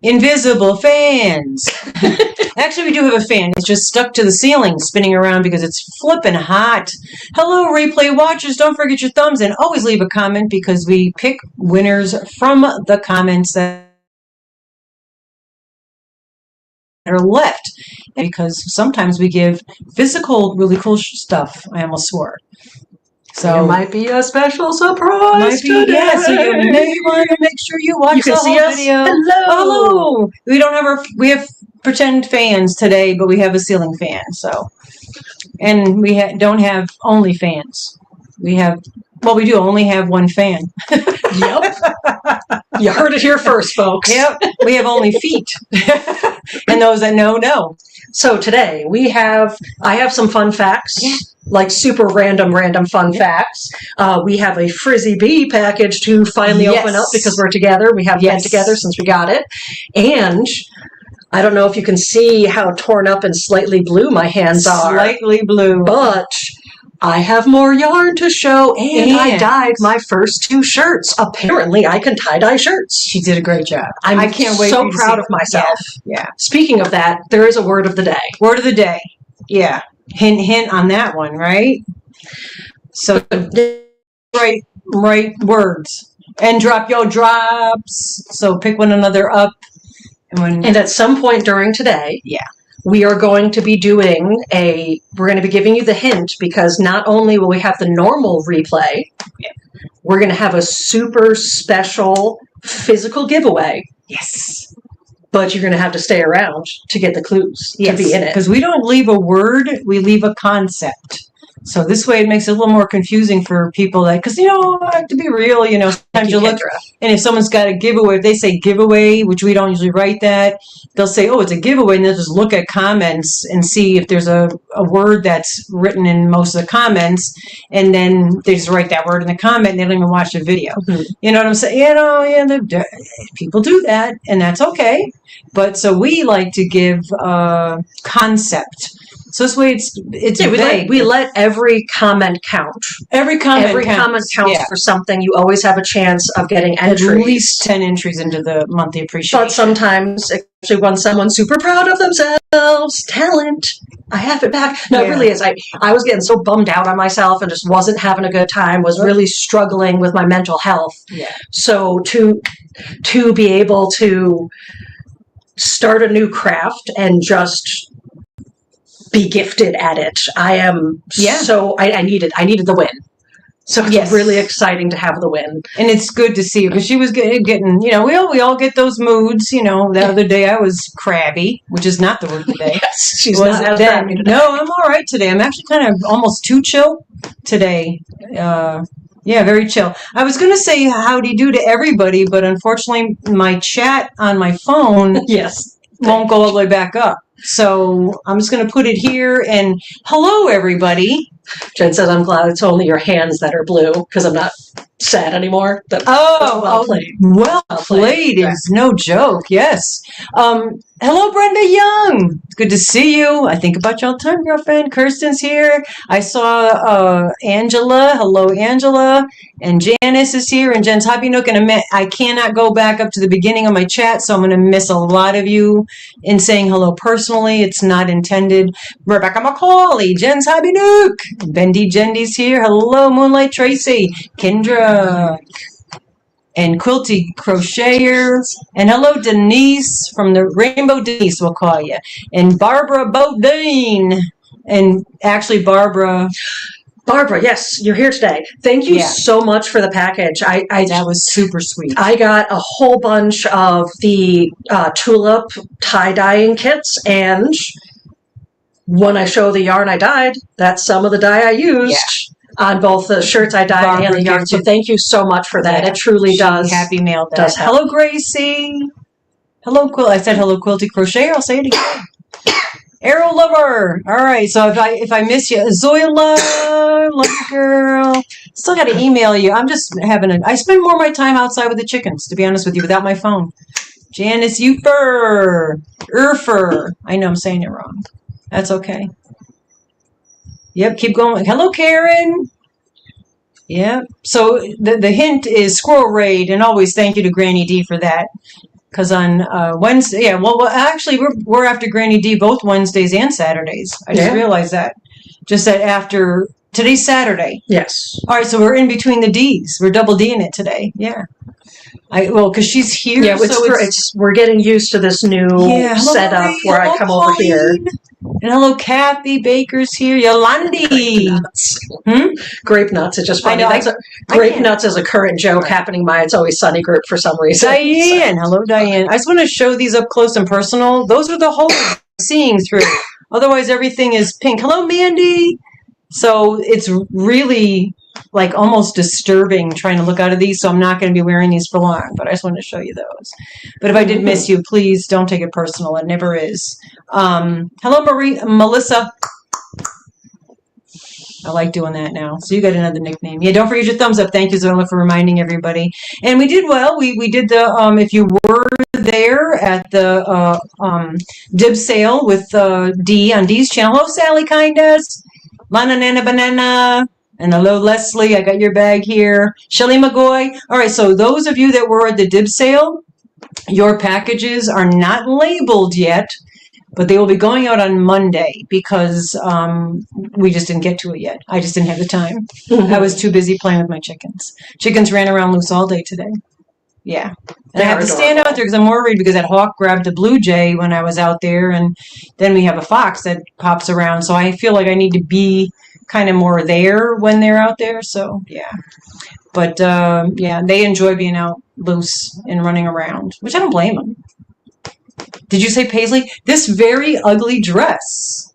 Invisible fans. Actually, we do have a fan. It's just stuck to the ceiling, spinning around because it's flipping hot. Hello, replay watchers. Don't forget your thumbs and always leave a comment because we pick winners from the comments that are left. Because sometimes we give physical, really cool stuff. I almost swore. So it might be a special surprise today. Yeah, so you may want to make sure you watch the whole video. Hello. Hello. We have pretend fans today, but we have a ceiling fan. So, and we don't have only fans. We do only have one fan. Yep. You heard it here first, folks. Yep. We have only feet. And those that know. So today I have some fun facts. Yeah. Like super random fun facts. We have a Frizzy Bee package to finally open up because we're together. We have been together since we got it. And I don't know if you can see how torn up and slightly blue my hands are. Slightly blue. But I have more yarn to show, and I dyed my first 2 shirts. Apparently, I can tie-dye shirts. She did a great job. I can't wait. So proud of myself. Yeah. Speaking of that, there is a word of the day. Word of the day. Yeah. Hint on that one, right? So write words and drop your drops. So pick one another up. And at some point during today, we are going to be doing we're going to be giving you the hint because not only will we have the normal replay, we're going to have a super special physical giveaway. Yes. But you're going to have to stay around to get the clues to be in it. Because we don't leave a word, we leave a concept. So this way it makes it a little more confusing for people because, to be real, sometimes you look, and if someone's got a giveaway, if they say giveaway, which we don't usually write that, they'll say, oh, it's a giveaway, and they'll just look at comments and see if there's a word that's written in most of the comments, and then they just write that word in the comment, and they don't even watch the video. Mm-hmm. You know what I'm saying? People do that, and that's okay. But so we like to give concept. So this way it's vague. We let every comment count. Every comment counts for something. You always have a chance of getting entries. At least 10 entries into the monthly appreciation. But sometimes, especially when someone's super proud of themselves, talent, I have it back. No, it really is. I was getting so bummed out on myself and just wasn't having a good time, was really struggling with my mental health. Yeah. So to be able to start a new craft and just be gifted at it. I am I needed the win. So it's really exciting to have the win. And it's good to see her because she was getting, we all get those moods, The other day I was crabby, which is not the word of the day. Yes, she's not as crabby today. No, I'm all right today. I'm actually kind of almost too chill today. Very chill. I was going to say howdy do to everybody, but unfortunately my chat on my phone won't go all the way back up. So I'm just going to put it here and hello, everybody. Jen says, I'm glad it's only your hands that are blue because I'm not sad anymore. Well played is no joke. Yes. Hello, Brenda Young. It's good to see you. I think about you all the time, girlfriend. Kirsten's here. I saw Angela. Hello, Angela. And Janice is here. And Jen's Hobby Nook. And I cannot go back up to the beginning of my chat, so I'm going to miss a lot of you in saying hello personally. It's not intended. Rebecca McCauley, Jen's Hobby Nook. Bendy Jendy's here. Hello, Moonlight Tracy. Kendra. And Quilty Crocheter. And hello, Denise from the Rainbow Denise, we'll call you. And Barbara Bodine. And actually, Barbara, yes, you're here today. Thank you so much for the package. That was super sweet. I got a whole bunch of the tulip tie-dyeing kits, and when I show the yarn I dyed, that's some of the dye I used. On both the shirts I dyed and the yarn. So thank you so much for that. It truly does. Happy mail does. Hello, Gracie. Hello, I said hello, Quilty Crochet. I'll say it again. Arrow Lover. All right. So if I miss you, Zoila, love you, girl. Still got to email you. I'm just I spend more of my time outside with the chickens, to be honest with you, without my phone. Janice Ufer. I know I'm saying it wrong. That's okay. Yep, keep going. Hello, Karen. Yep. So the hint is Squirrel Raid, and always thank you to Granny D for that. Because on Wednesday, yeah, well, actually, we're after Granny D both Wednesdays and Saturdays. I just realized that. Just that after today's Saturday. Yes. All right, so we're in between the D's. We're double D'ing it today. Yeah. Because she's here. Yeah, we're getting used to this new setup Marie, where I come over here. And hello, Kathy Baker's here. Yolandi. Grape nuts. It's just funny. Grape nuts is a current joke happening. It's Always Sunny group for some reason. Diane. Hello, Diane. I just want to show these up close and personal. Those are the holes I'm seeing through. Otherwise, everything is pink. Hello, Mandy. So it's really like almost disturbing trying to look out of these. So I'm not going to be wearing these for long, but I just wanted to show you those. But if I did miss you, please don't take it personal. It never is. Hello, Melissa. I like doing that now. So you got another nickname. Yeah, don't forget your thumbs up. Thank you, Zola, for reminding everybody. And we did well. We did the, if you were there at the dib sale with Dee on Dee's channel. Hello, Sally Kindness. Lana Nana Banana. And hello, Leslie. I got your bag here. Shelly McGoy. All right, so those of you that were at the dib sale, your packages are not labeled yet, but they will be going out on Monday because we just didn't get to it yet. I just didn't have the time. I was too busy playing with my chickens. Chickens ran around loose all day today. Yeah. And I have to stand out there because I'm worried because that hawk grabbed a blue jay when I was out there, and then we have a fox that pops around. So I feel like I need to be kind of more there when they're out there. So, yeah. But, yeah, they enjoy being out loose and running around, which I don't blame them. Did you say Paisley? This very ugly dress.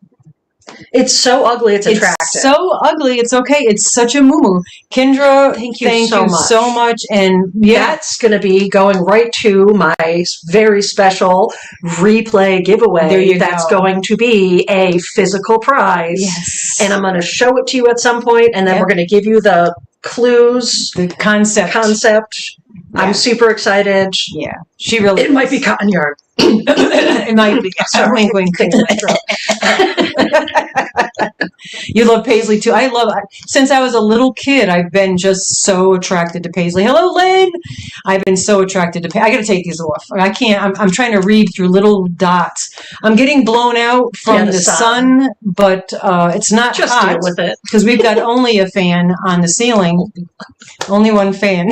It's so ugly, it's attractive. It's so ugly, it's okay. It's such a moo-moo. Kendra, thank you so much. And that's going to be going right to my very special replay giveaway. There you That's go. Going to be a physical prize. Yes. And I'm going to show it to you at some point, and then we're going to give you the clues. The concept. Yeah. I'm super excited. Yeah. She really It might be cotton yarn. It might be. Wink, wink. You love Paisley too. Since I was a little kid, I've been just so attracted to Paisley. Hello, Lynn. I've been so attracted to I got to take these off. I can't. I'm trying to read through little dots. I'm getting blown out from the sun, but it's not just hot. Deal with it because we've got only a fan on the ceiling. Only one fan.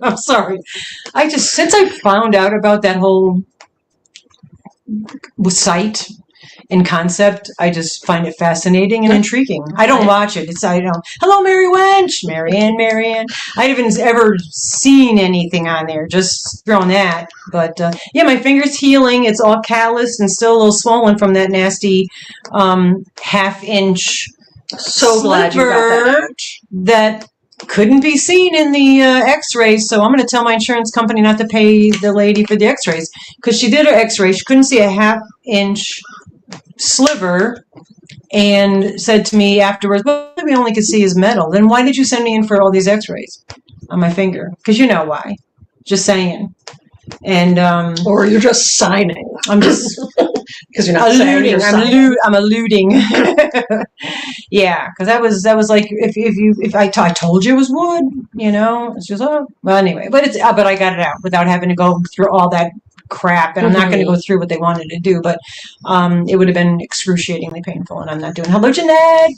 I'm sorry. Since I found out about that whole site and concept, I just find it fascinating and intriguing. I don't watch it. Hello, Mary Wench. Marianne. I haven't ever seen anything on there. Just throwing that. But, yeah, my finger's healing. It's all calloused and still a little swollen from that nasty half-inch so glad you got that couldn't be seen in the x-rays, so I'm going to tell my insurance company not to pay the lady for the x-rays because she did her x-ray. She couldn't see a half-inch sliver and said to me afterwards, well, we only could see his metal. Then why did you send me in for all these x-rays on my finger? Because you know why. Just saying. And or you're just signing. I'm just because you're not alluding. I'm alluding. Yeah, because that was like if I told you it was wood, it's just well anyway. But I got it out without having to go through all that crap, and I'm not going to go through what they wanted to do. But it would have been excruciatingly painful, and I'm not doing. Hello, Jeanette.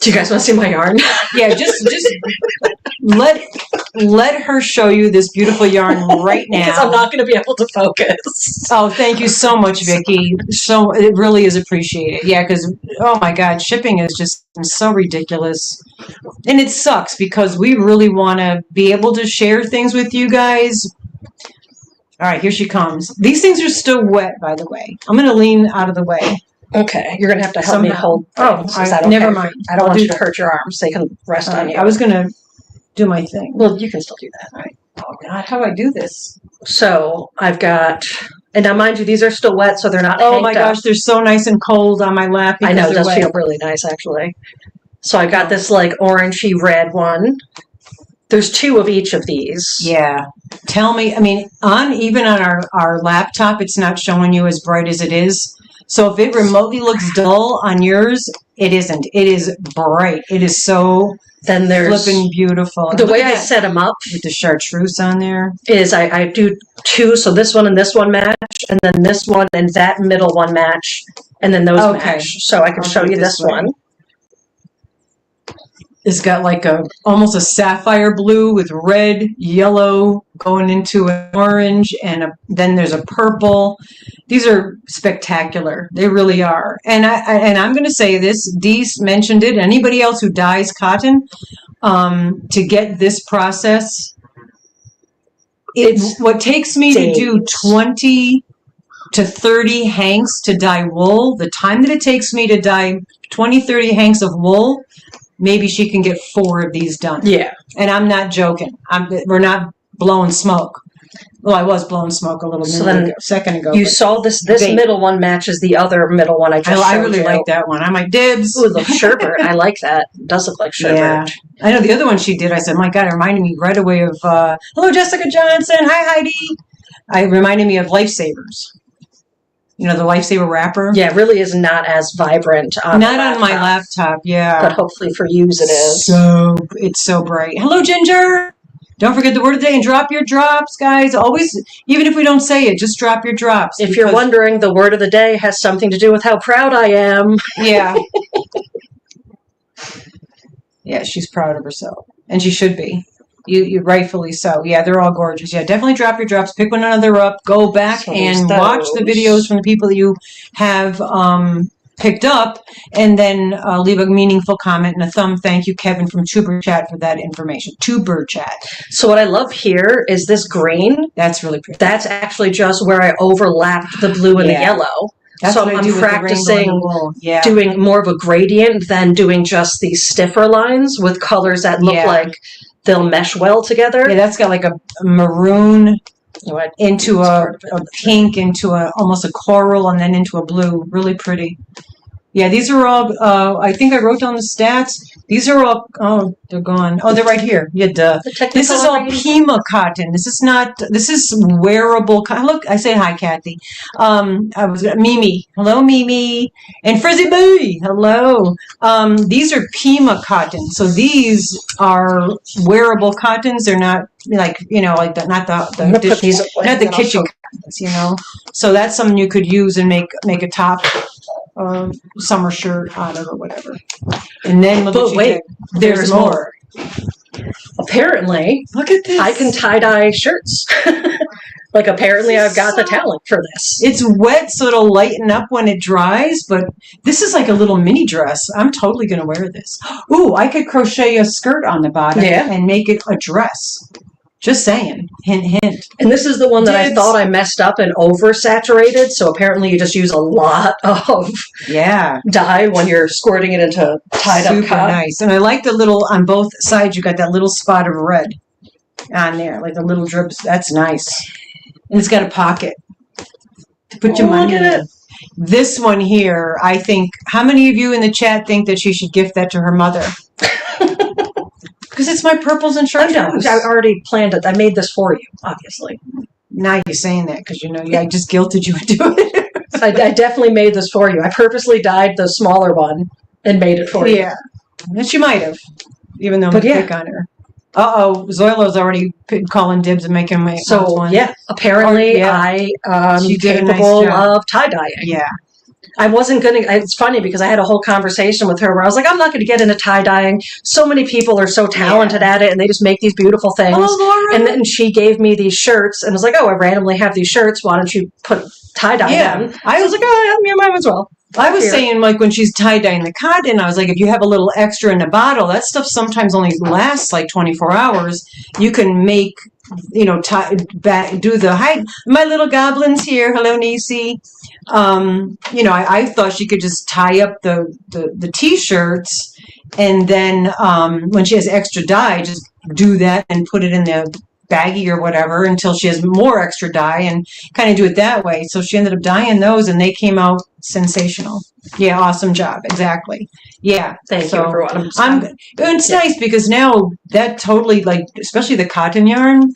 Do you guys want to see my yarn? Yeah, just let her show you this beautiful yarn right now. Because I'm not going to be able to focus. Oh, thank you so much, Vicki. So it really is appreciated. Yeah, because oh my God, shipping is just so ridiculous, and it sucks because we really want to be able to share things with you guys. All right, here she comes. These things are still wet, by the way. I'm going to lean out of the way. Okay, you're going to have to help me hold. Never mind. I don't want you to hurt your arms. They can rest on you. I was going to do my thing. Well, you can still do that. All right. Oh, God, how do I do this? So I've got, and now mind you, these are still wet, so they're not Oh, my gosh, they're so nice and cold on my lap. I know, it does feel really nice, actually. So I got this, like, orangey red one. There's two of each of these. Yeah. Tell me, I mean, even on our laptop, it's not showing you as bright as it is. So if it remotely looks dull on yours, it isn't. It is bright. It is so flipping beautiful. The way I set them up with the chartreuse on there is I do two, so this one and this one match, and then this one and that middle one match, and then those match. So I can show you this one. It's got like almost a sapphire blue with red, yellow going into an orange, and then there's a purple. These are spectacular. They really are. And I'm going to say this. Dee mentioned it. Anybody else who dyes cotton, to get this process, it's what takes me to do 20 to 30 hanks to dye wool. The time that it takes me to dye 20, 30 hanks of wool, maybe she can get 4 of these done. Yeah. And I'm not joking. We're not blowing smoke. Well, I was blowing smoke a little second ago. You saw this middle one matches the other middle one I just showed I really like that one. I'm like, dibs. Ooh, the sherbet. I like that. It does look like sherbet. Yeah. I know the other one she did. I said, my God, it reminded me right away of, hello, Jessica Johnson. Hi, Heidi. It reminded me of Lifesavers. You know, the Lifesaver wrapper? Yeah, it really is not as vibrant on Not on my laptop, yeah. But hopefully for you it is. So, it's so bright. Hello, Ginger. Don't forget the word of the day and drop your drops, guys. Always, even if we don't say it, just drop your drops. If you're wondering, the word of the day has something to do with how proud I am. Yeah. Yeah, she's proud of herself. And she should be. You rightfully so. Yeah, they're all gorgeous. Yeah, definitely drop your drops. Pick one another up. Go back and watch the videos from the people that you have picked up, and then leave a meaningful comment and a thank you, Kevin from Tuber Chat, for that information. Tuber Chat. So what I love here is this green. That's really pretty. That's actually just where I overlapped the blue and the yellow. That's so what I'm practicing yeah. doing more of a gradient than doing just these stiffer lines with colors that look like they'll mesh well together. Yeah, that's got like a maroon into a pink, into almost a coral, and then into a blue. Really pretty. Yeah, these are all, I think I wrote down the stats. These are all, oh, they're gone. Oh, they're right here. Yeah, duh. This is all Pima cotton. This is wearable cotton. Look, I say hi, Kathy. Mimi. Hello, Mimi. And Frizzy Bee. Hello. These are Pima cotton. So these are wearable cottons. They're not like, like not the kitchen cottons, So that's something you could use and make a top summer shirt out of or whatever. And then there's more. Apparently, look at this. I can tie-dye shirts. Like apparently I've got the talent for this. It's wet, so it'll lighten up when it dries, but this is like a little mini dress. I'm totally going to wear this. Ooh, I could crochet a skirt on the bottom and make it a dress. Just saying. Hint, hint. And this is the one that I thought I messed up and oversaturated. So apparently you just use a lot of dye when you're squirting it into tied up cotton. Nice. And I like the little, on both sides, you got that little spot of red on there, like the little drips. That's nice. And it's got a pocket to put your money in. This one here, I think, how many of you in the chat think that she should gift that to her mother? Because it's my purples and chartreuse. I already planned it. I made this for you, obviously. Now you're saying that because, I just guilted you into it. I definitely made this for you. I purposely dyed the smaller one and made it for you. Yeah. And she might have, even though I'm going to pick on her. Uh-oh, Zoilo's already calling dibs and making my one. Yeah, apparently I am capable of tie-dyeing. Yeah. I wasn't going to, it's funny because I had a whole conversation with her where I was like, I'm not going to get into tie-dyeing. So many people are so talented at it and they just make these beautiful things. Oh, Laura. And then she gave me these shirts and was like, oh, I randomly have these shirts. Why don't you put tie-dye them? I was like, oh, yeah, I might as well. I was saying, like, when she's tie-dyeing the cotton, I was like, if you have a little extra in a bottle, that stuff sometimes only lasts like 24 hours. You can make, do the hide. My little goblins here. Hello, Nisi. I thought she could just tie up the T-shirts, and then when she has extra dye, just do that and put it in the baggie or whatever until she has more extra dye and kind of do it that way. So she ended up dyeing those, and they came out sensational. Yeah, awesome job. Exactly. Yeah. Thank you for what I'm saying. It's nice because now that totally, like, especially the cotton yarn,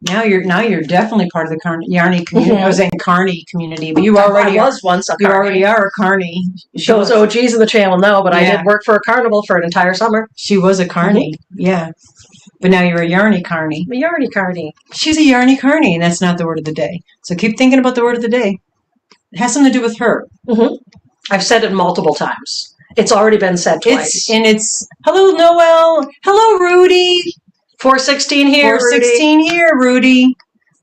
Now you're definitely part of the Yarny community. I was saying Carney community, but you already was once a you Carney. already are a Carney. Those OGs in the channel know, but I did work for a carnival for an entire summer. She was a Carney, yeah. But now you're a Yarny Carney. A Yarny Carney. She's a Yarny Carney, and that's not the word of the day. So keep thinking about the word of the day. It has something to do with her. Mm-hmm. I've said it multiple times. It's already been said twice. It's hello, Noel. Hello, Rudy. 416 here, 416 Rudy. here, Rudy.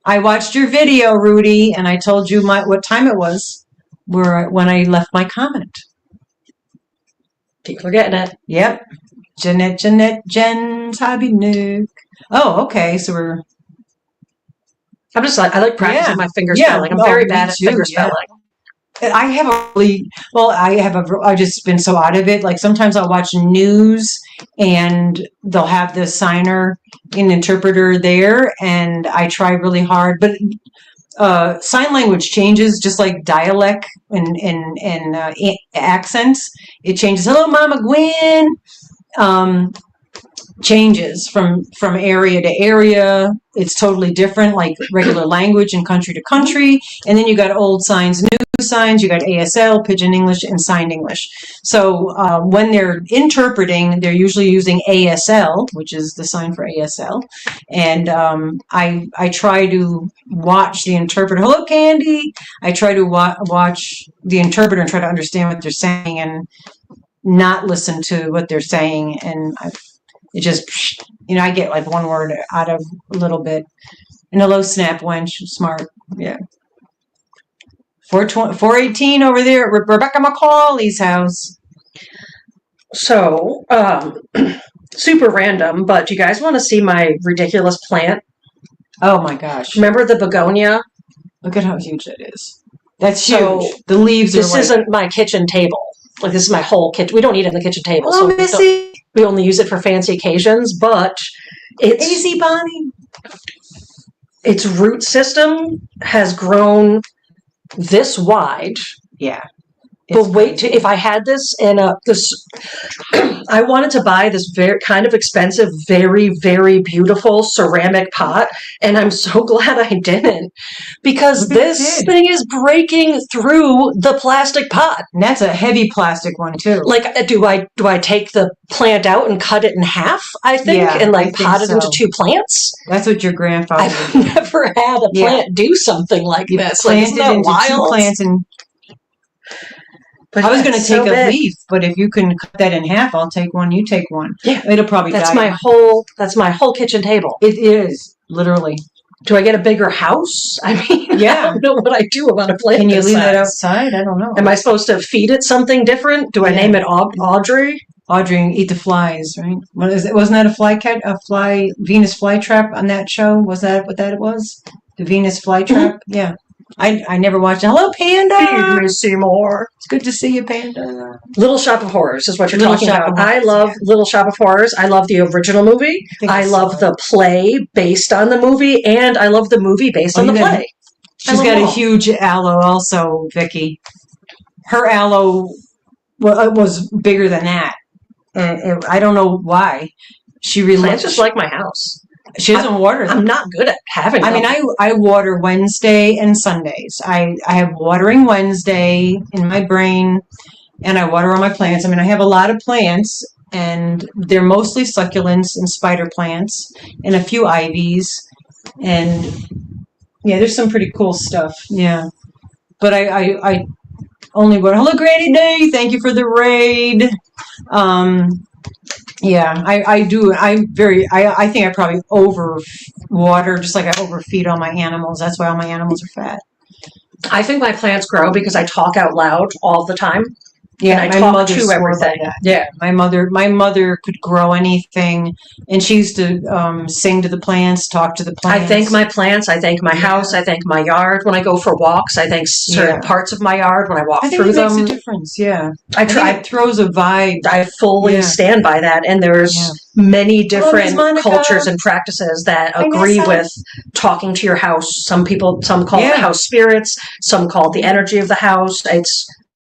I watched your video, Rudy, and I told you what time it was when I left my comment. People are getting it. Yep. Jeanette, Jen, Tabby, Nuke. Oh, okay. So we're... I'm just like, I like practicing my finger spelling. I'm very bad at finger spelling. I've just been so out of it. Like sometimes I'll watch news and they'll have the signer and interpreter there, and I try really hard, but sign language changes just like dialect and accents. It changes. Hello, Mama Gwen. Changes from area to area. It's totally different, like regular language and country to country. And then you got old signs, new signs. You got ASL, Pidgin English, and Signed English. So when they're interpreting, they're usually using ASL, which is the sign for ASL. And I try to watch the interpreter. Hello, Candy. I try to watch the interpreter and try to understand what they're saying and not listen to what they're saying. And it just, I get like one word out of a little bit. And hello, Snap Wench, smart, yeah. 418 over there at Rebecca McCauley's house. So, super random, but do you guys want to see my ridiculous plant? Oh my gosh. Remember the begonia? Look at how huge that is. That's huge. The leaves are This isn't my kitchen table. Like, this is my whole kitchen. We don't eat it in the kitchen table. Oh, Missy. We only use it for fancy occasions, but it's... Easy, Bonnie. Its root system has grown this wide. Yeah. But wait, if I had this in I wanted to buy this very kind of expensive, very, very beautiful ceramic pot, and I'm so glad I didn't, because this thing is breaking through the plastic pot. And that's a heavy plastic one too. Like, do I take the plant out and cut it in half? I think, and pot it into two plants. That's what your grandfather. I've never had a plant do something like this. Like, isn't that wild? 2 plants and. But I was going to take a leaf, but if you can cut that in half, I'll take one. You take one. Yeah, it'll probably. That's die. That's my whole kitchen table. It is literally. Do I get a bigger house? I mean, yeah. I don't know what I do about a plant. Can you leave that outside? I don't know. Am I supposed to feed it something different? Do I name it Audrey? Audrey and eat the flies, right? What is it? Wasn't that a Venus flytrap on that show? Was that what that was? The Venus flytrap? Yeah. I never watched it. Hello, Panda. Feed me, Seymour. It's good to see you, Panda. Little Shop of Horrors is what you're talking about. I love Little Shop of Horrors. I love the original movie. I love the play based on the movie, and I love the movie based on the play. She's got a huge aloe also, Vicky. Her aloe was bigger than that. And I don't know why. Plants just like my house. She doesn't water them. I'm not good at having them. I mean, I water Wednesday and Sundays. I have watering Wednesday in my brain, and I water all my plants. I mean, I have a lot of plants, and they're mostly succulents and spider plants, and a few ivies. And, yeah, there's some pretty cool stuff. Yeah. But I only water. Hello, Granny Day. Thank you for the raid. Yeah, I do. I think I probably over water, just like I overfeed all my animals. That's why all my animals are fat. I think my plants grow because I talk out loud all the time. Yeah, and I talk to everything. Yeah, my mother could grow anything, and she used to sing to the plants, talk to the plants. I thank my plants. I thank my house. I thank my yard when I go for walks. I thank certain parts of my yard when I walk through them. I think it makes a difference. Yeah, I try. It throws a vibe. I fully stand by that, and there's many different cultures and practices that agree with talking to your house. Some call it house spirits. Some call it the energy of the house.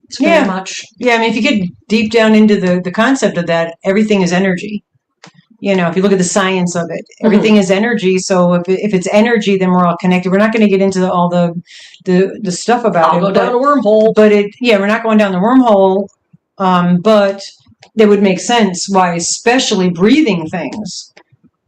It's very much. Yeah, I mean, if you get deep down into the concept of that, everything is energy. If you look at the science of it, everything is energy. So if it's energy, then we're all connected. We're not going to get into all the stuff about I'll it. go down a wormhole. But we're not going down the wormhole. But it would make sense why, especially breathing things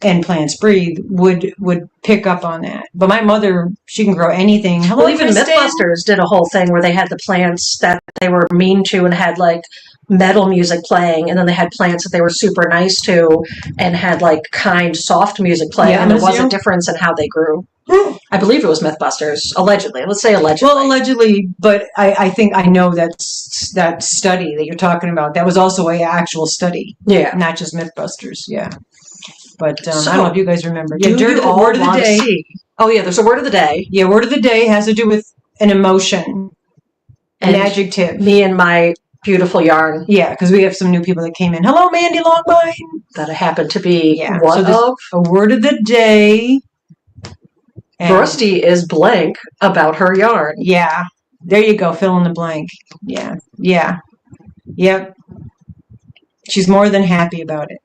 and plants breathe, would pick up on that. But my mother, she can grow anything. Hello, well, even Kristen. Mythbusters did a whole thing where they had the plants that they were mean to and had like metal music playing, and then they had plants that they were super nice to and had like kind, soft music playing, and there was a difference in how they grew. I believe it was Mythbusters, allegedly. Let's say allegedly. Well, allegedly, but I think I know that study that you're talking about. That was also an actual study. Yeah. Not just Mythbusters, yeah. But I don't know if you guys remember. Yeah, do you all word of the day. See? Oh, yeah, there's a word of the day. Yeah, word of the day has to do with an emotion, an adjective. Me and my beautiful yarn. Yeah, because we have some new people that came in. Hello, Mandy Longmine. That I happen to be one of. A word of the day. Rusty is blank about her yarn. Yeah. There you go. Fill in the blank. Yeah. Yeah. Yep. She's more than happy about it.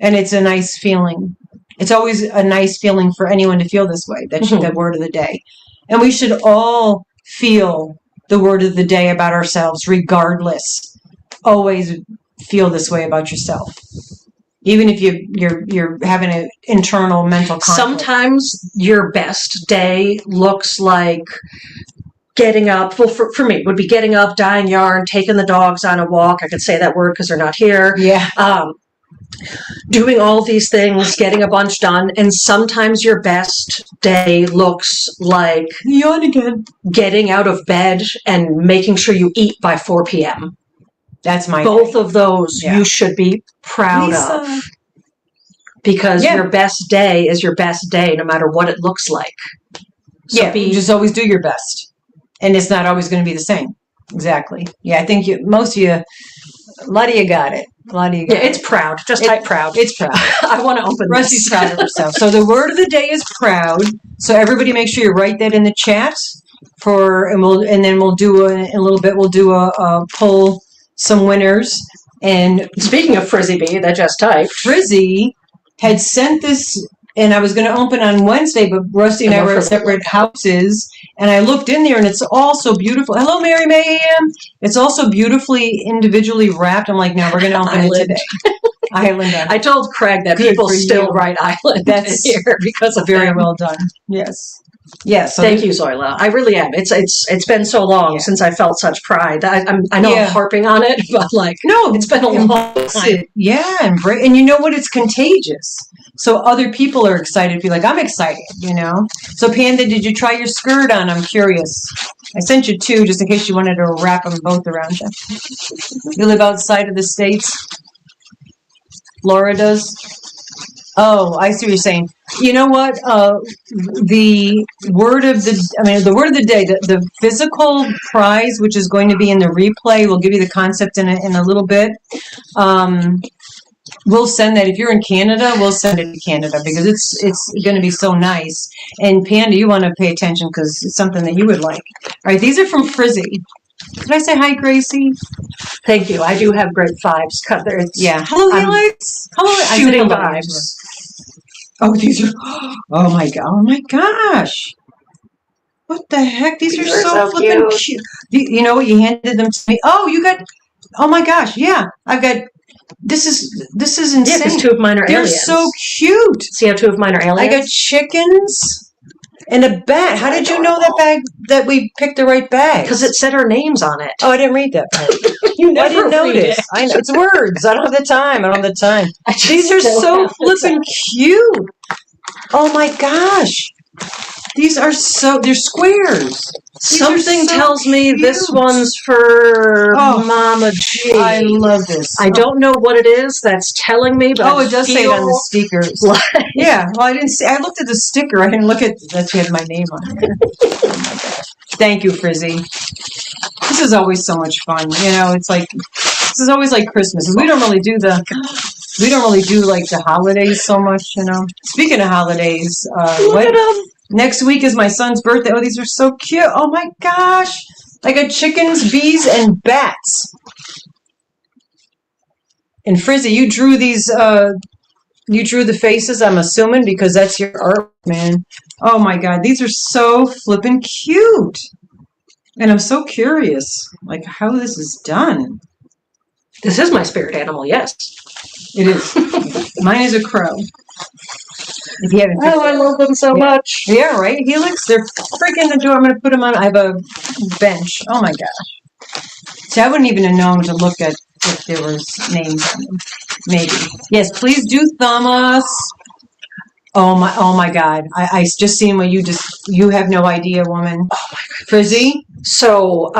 And it's a nice feeling. It's always a nice feeling for anyone to feel this way. That's the word of the day. And we should all feel the word of the day about ourselves, regardless. Always feel this way about yourself. Even if you're having an internal mental conflict. Sometimes your best day looks like getting up. Well, for me, it would be getting up, dyeing yarn, taking the dogs on a walk. I could say that word because they're not here. Yeah. Doing all these things, getting a bunch done. And sometimes your best day looks like yawn again. Getting out of bed and making sure you eat by 4 p.m. That's my both day. Of those you should be proud of, because your best day is your best day no matter what it looks like. So just always do your best, and it's not always going to be the same. Exactly. Yeah, I think most of you, a lot of you got it. It's proud. Just type proud. It's proud. I want to open Rusty's proud of herself. So the word of the day is proud. So everybody make sure you write that in the chat and then we'll do in a little bit, we'll do a poll, some winners. And speaking of Frizzy Bee that just typed, Frizzy had sent this, and I was going to open on Wednesday, but Rusty and I were at separate houses, and I looked in there, and it's all so beautiful. Hello, Mary Mayhem. It's also beautifully individually wrapped. I'm like, no, we're going to open it today. Islander. I told Craig that people still write Island. That's here because of very well done. Yes. Yes. So thank you, Zoila. I really am. It's been so long since I felt such pride. I know I'm harping on it, but it's been a long time. Yeah, and you know what? It's contagious. So other people are excited. Be like, I'm excited. So Panda, did you try your skirt on? I'm curious. I sent you 2 just in case you wanted to wrap them both around you. You live outside of the States. Laura does. Oh, I see what you're saying. You know what? The word of the day, the physical prize, which is going to be in the replay, we'll give you the concept in a little bit. We'll send that. If you're in Canada, we'll send it to Canada because it's going to be so nice. And Panda, you want to pay attention because it's something that you would like. All right, these are from Frizzy. Did I say hi, Gracie? Thank you. I do have great vibes. Hello, Helix. Hello, shooting vibes. Oh, these are. Oh my god! Oh my gosh! What the heck? These are so flippin' cute. You know what? You handed them to me. Oh, you got. Oh my gosh! Yeah, I've got. This is insane. Yeah, because 2 of mine are aliens. They're so cute. See how 2 of mine are aliens? I got chickens. And a bag. How did you know that we picked the right bag? Because it said our names on it. Oh, I didn't read that part. I didn't notice. I know. It's words. I don't have the time. These are so flippin' cute. Oh my gosh. These are they're squares. Something tells me this one's for Mama G. I love this. I don't know what it is that's telling me, but it does say it on the stickers. Yeah, well, I didn't see. I looked at the sticker. I didn't look at that you had my name on it. Oh my gosh. Thank you, Frizzy. This is always so much fun. It's like this is always like Christmas. We don't really do the holidays so much. Speaking of holidays, look at them. Next week is my son's birthday. Oh, these are so cute. Oh my gosh. I got chickens, bees, and bats. And Frizzy, you drew these You drew the faces, I'm assuming, because that's your art, man. Oh my God, these are so flippin' cute. And I'm so curious, like, how this is done. This is my spirit animal, yes. It is. Mine is a crow. If you haven't Oh, I love them so much. Yeah, right? Helix, they're freaking adorable. I'm going to put them on. I have a bench. Oh my gosh. See, I wouldn't even have known to look at if there was names on them. Maybe. Yes, please do thumb us. Oh my God. I just seen what you have no idea, woman. Oh my God. Frizzy? So,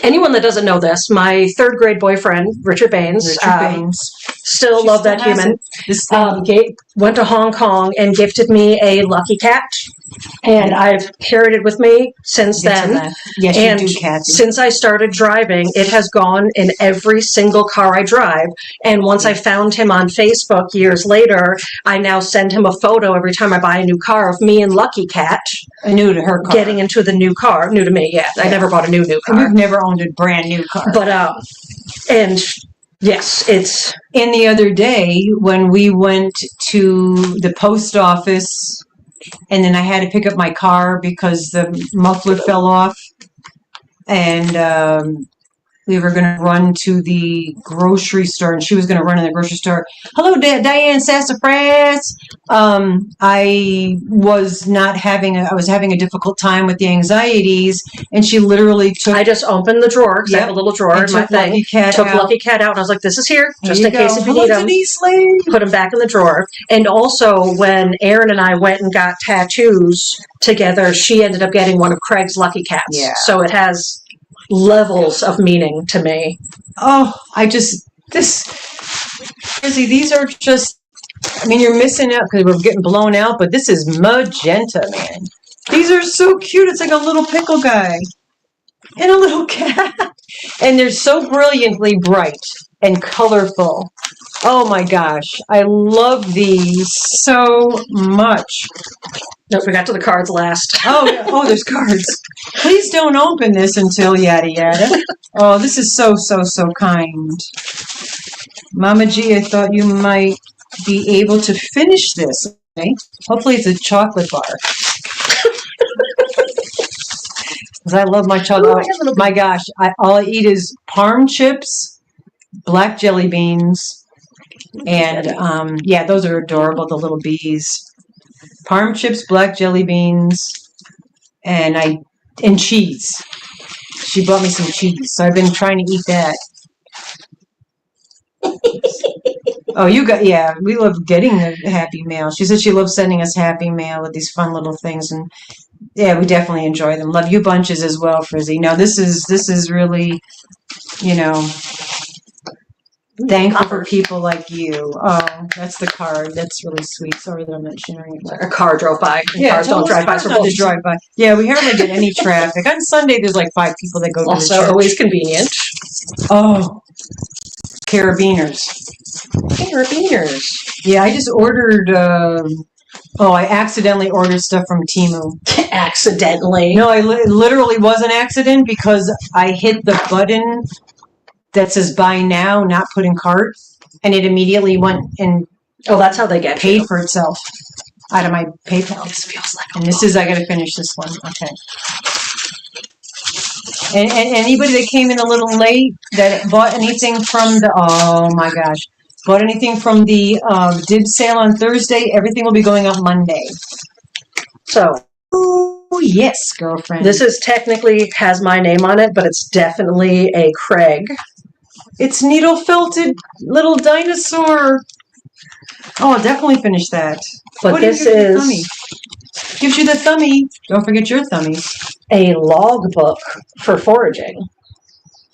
anyone that doesn't know this, my third grade boyfriend, Richard Baines. Still love that human. Went to Hong Kong and gifted me a lucky cat. And I've carried it with me since then. Yes, and you do, Kathy. Since I started driving, it has gone in every single car I drive. And once I found him on Facebook years later, I now send him a photo every time I buy a new car of me and Lucky Cat. New to her car. Getting into the new car. New to me, yeah. I never bought a new car. You've never owned a brand new car. But, and yes, it's... And the other day when we went to the post office... And then I had to pick up my car because the muffler fell off. And we were going to run to the grocery store. And she was going to run in the grocery store. Hello, Diane Sassafras. I was having a difficult time with the anxieties. And she literally took... I just opened the drawer because I have a little drawer in my thing. Took Lucky Cat out. And I was like, this is here. Just in case if you need them. Put them back in the drawer. And also when Erin and I went and got tattoos together, she ended up getting one of Craig's Lucky Cats. Yeah. So it has levels of meaning to me. Oh, these are just, I mean, you're missing out because we're getting blown out, but this is magenta, man. These are so cute. It's like a little pickle guy and a little cat. And they're so brilliantly bright and colorful. Oh my gosh. I love these so much. Nope, we got to the cards last. Oh, there's cards. Please don't open this until yada yada. Oh, this is so kind. Mama G, I thought you might be able to finish this. Okay? Hopefully it's a chocolate bar. Because I love my chocolate. Oh, my gosh, all I eat is Parm chips, black jelly beans, and yeah, those are adorable, the little bees. Parm chips, black jelly beans, and cheese. She bought me some cheese, so I've been trying to eat that. Oh, we love getting the Happy Mail. She said she loves sending us Happy Mail with these fun little things, and yeah, we definitely enjoy them. Love you bunches as well, Frizzy. No, this is really, thankful for people like you. Oh, that's the card. That's really sweet. Sorry that I'm not sharing it. A car drove by. Yeah, cars don't drive by. To drive by. Yeah, we hardly get any traffic. On Sunday, there's like 5 people that go to the church. Also, always convenient. Oh, carabiners. Yeah, I just ordered... I accidentally ordered stuff from Temu. Accidentally? No, it literally was an accident because I hit the button that says buy now, not put in cart, and it immediately went and that's how they get paid for itself out of my PayPal. This feels like I got to finish this one. Okay. And anybody that came in a little late that bought anything from bought anything from the Dibs sale on Thursday, everything will be going up Monday. So, oh yes, girlfriend. This is technically has my name on it, but it's definitely a Craig. It's needle felted little dinosaur. Oh, I'll definitely finish that. But this is gives you the thumbie. Don't forget your thummies. A logbook for foraging.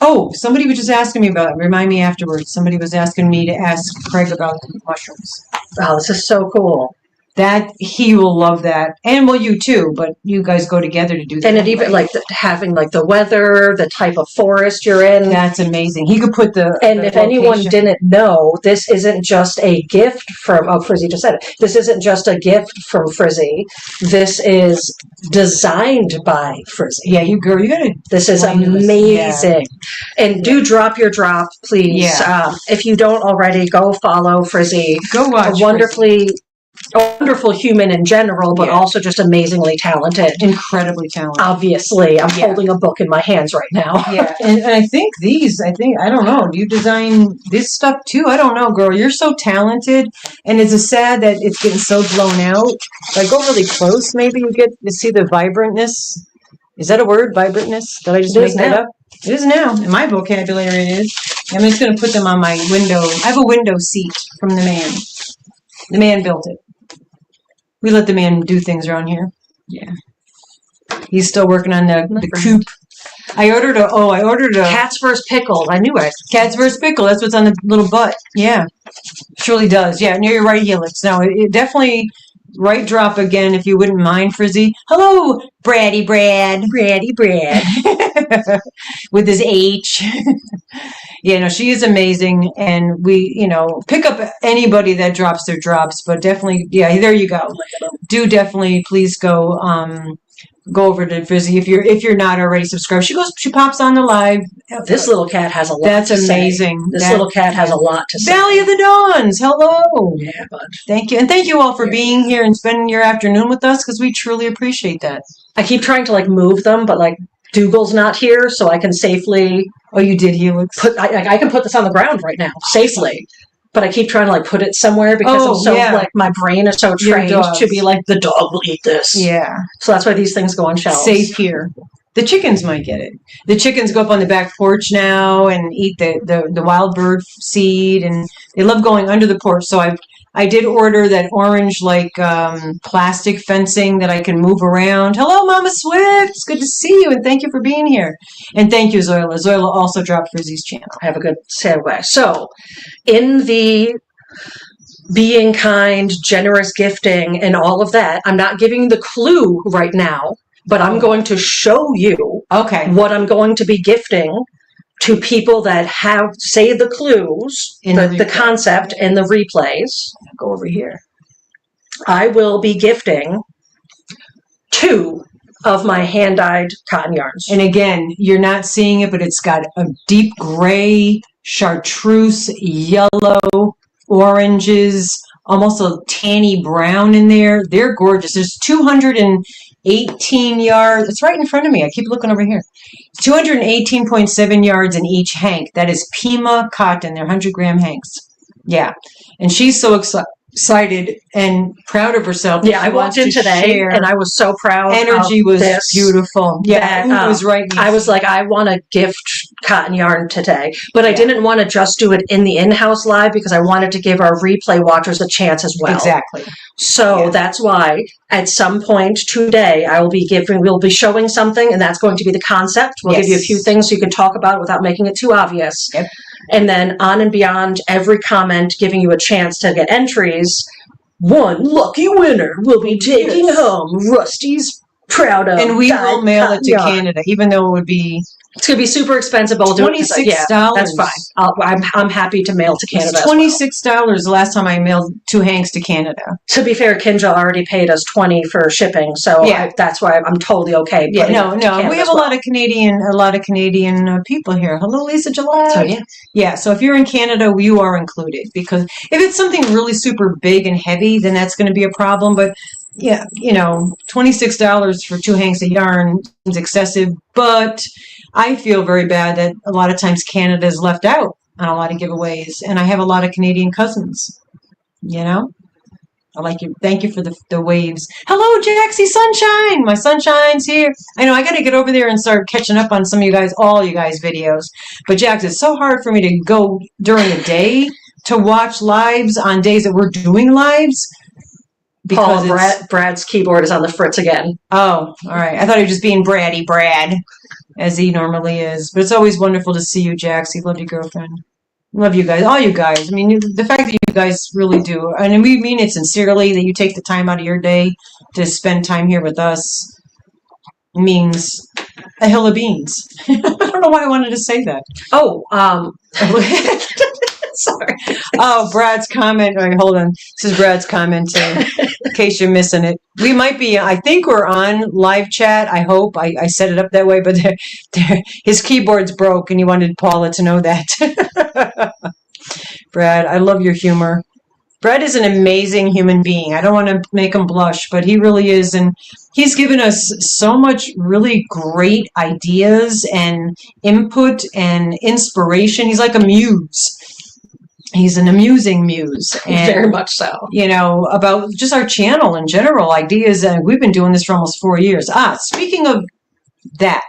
Oh, somebody was just asking me about it. Remind me afterwards. Somebody was asking me to ask Craig about mushrooms. Oh, this is so cool. That he will love that, and well, you too. But you guys go together to do that. And it even like having like the weather, the type of forest you're in. That's amazing. He could put the. And the if location. anyone didn't know, this isn't just a gift from. Oh, Frizzy just said it. This isn't just a gift from Frizzy. This is designed by Frizzy. Yeah, you girl, you gotta. This is amazing. Yeah. And do drop your drop, please. Yeah. If you don't already, go follow Frizzy. Go watch. A wonderful human in general, but also just amazingly talented. Incredibly talented. Obviously. I'm holding a book in my hands right now. Yeah. And I think I don't know, do you design this stuff too? I don't know, girl. You're so talented. And it's a sad that it's getting so blown out. Like, go really close, maybe you get to see the vibrantness. Is that a word, vibrantness? Did I just make that up? It is now. In my vocabulary, it is. I'm just going to put them on my window. I have a window seat from the man. The man built it. We let the man do things around here. Yeah. He's still working on the coop. I ordered a Cats vs. Pickle. I knew it. Cats vs. Pickle. That's what's on the little butt. Yeah. Surely does. Yeah, near your right helix. No, it definitely right drop again if you wouldn't mind, Frizzy. Hello, Braddy Brad. Braddy Brad. With his H. Yeah, no, she is amazing, and we, pick up anybody that drops their drops, but definitely, yeah, there you go. Do definitely, please go over to Frizzy if you're not already subscribed. She pops on the live. This little cat has a lot. That's amazing. This little cat has a lot to say. Valley of the Dawns, hello. Yeah, bud. Thank you, and thank you all for being here and spending your afternoon with us because we truly appreciate that. I keep trying to move them, but Dougal's not here, so I can safely. Oh, you did helix. I can put this on the ground right now safely, but I keep trying to put it somewhere because I'm so my brain is so trained to be the dog will eat this. Yeah. So that's why these things go on shelves. Safe here. The chickens might get it. The chickens go up on the back porch now and eat the wild bird seed, and they love going under the porch. So I did order that orange plastic fencing that I can move around. Hello, Mama Swift. It's good to see you, and thank you for being here. And thank you, Zoila. Zoila also dropped Frizzy's channel. I have a good segue. So, in the being kind, generous gifting, and all of that, I'm not giving the clue right now, but I'm going to show you what I'm going to be gifting to people that say the clues, the concept, and the replays. Go over here. I will be gifting 2 of my hand-dyed cotton yarns. And again, you're not seeing it, but it's got a deep gray, chartreuse, yellow, oranges, almost a tanny brown in there. They're gorgeous. There's 218 yards. It's right in front of me. I keep looking over here. 218.7 yards in each hank. That is Pima cotton. They're 100-gram hanks. Yeah. And she's so excited and proud of herself. Yeah, I walked in today and I was so proud. Energy was beautiful. Yeah, it was right. I was like, I want to gift cotton yarn today, but I didn't want to just do it in the in-house live because I wanted to give our replay watchers a chance as well. Exactly. So that's why at some point today we'll be showing something, and that's going to be the concept. We'll give you a few things so you can talk about it without making it too obvious. Yep. And then on and beyond every comment, giving you a chance to get entries. One lucky winner will be taking home Rusty's proud of. And we will mail it to Canada, even though it would be... It's going to be super expensive, but $26. That's fine. I'm happy to mail to Canada. It's $26 the last time I mailed 2 hanks to Canada. To be fair, Kinja already paid us $20 for shipping, so that's why I'm totally okay. Yeah, no. We have a lot of Canadian people here. Hello, Lisa July. So So if you're in Canada, you are included, because if it's something really super big and heavy, then that's going to be a problem. But yeah, $26 for 2 hanks of yarn is excessive, but I feel very bad that a lot of times Canada is left out on a lot of giveaways, and I have a lot of Canadian cousins. I like you. Thank you for the waves. Hello, Jaxie Sunshine. My sunshine's here. I know I got to get over there and start catching up on all you guys videos. But Jax, it's so hard for me to go during the day to watch lives on days that we're doing lives. Because Brad's keyboard is on the fritz again. Oh, all right. I thought he was just being Braddy Brad, as he normally is. But it's always wonderful to see you, Jax. He loved your girlfriend. Love you guys, all you guys. I mean, the fact that you guys really do, and we mean it sincerely, that you take the time out of your day to spend time here with us means a hill of beans. I don't know why I wanted to say that. Oh, sorry. Oh, Brad's comment. All right, hold on. This is Brad's comment, in case you're missing it. We might be, I think we're on live chat. I hope. I set it up that way, but his keyboard's broke, and he wanted Paula to know that. Brad, I love your humor. Brad is an amazing human being. I don't want to make him blush, but he really is. And he's given us so much really great ideas and input and inspiration. He's like a muse. He's an amusing muse. And, very much so. You know, about just our channel in general, ideas. And we've been doing this for almost 4 years. Speaking of that.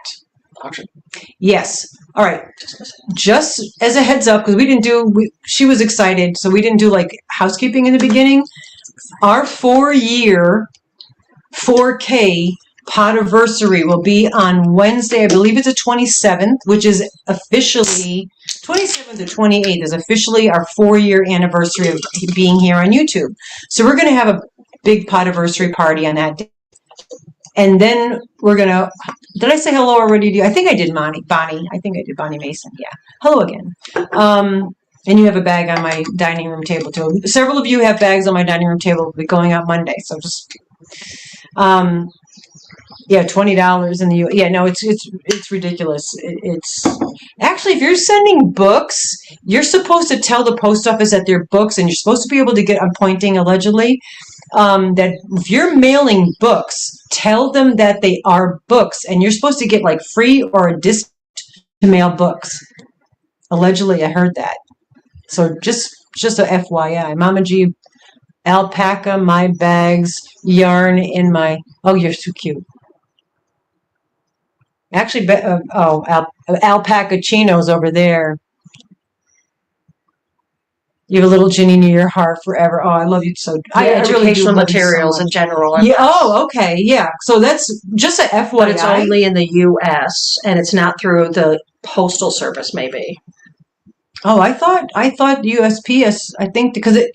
Yes. All right. Just as a heads up, because she was excited, so we didn't do like housekeeping in the beginning. Our 4-year 4K Potversary will be on Wednesday. I believe it's the 27th, which is officially 27th or 28th is officially our 4-year anniversary of being here on YouTube. So we're going to have a big Potversary party on that day. And then we're going to, did I say hello already? I think I did Bonnie. I think I did Bonnie Mason. Yeah. Hello again. And you have a bag on my dining room table too. Several of you have bags on my dining room table. We'll be going out Monday. So just, yeah, $20 in the U. Yeah, no, it's ridiculous. It's actually, if you're sending books, you're supposed to tell the post office that they're books, and you're supposed to be able to get, I'm pointing allegedly, that if you're mailing books, tell them that they are books, and you're supposed to get like free or a discount to mail books. Allegedly, I heard that. So just a FYI, Mama G, alpaca, my bags, yarn in my. Oh, you're so cute. Actually, alpaca chinos over there. You have a little Ginny near your heart forever. Oh, I love you so. I educational materials in general. Yeah. Oh, okay. Yeah. So that's just a FYI. But it's only in the U.S. and it's not through the postal service, maybe. Oh, I thought USPS. I think because it.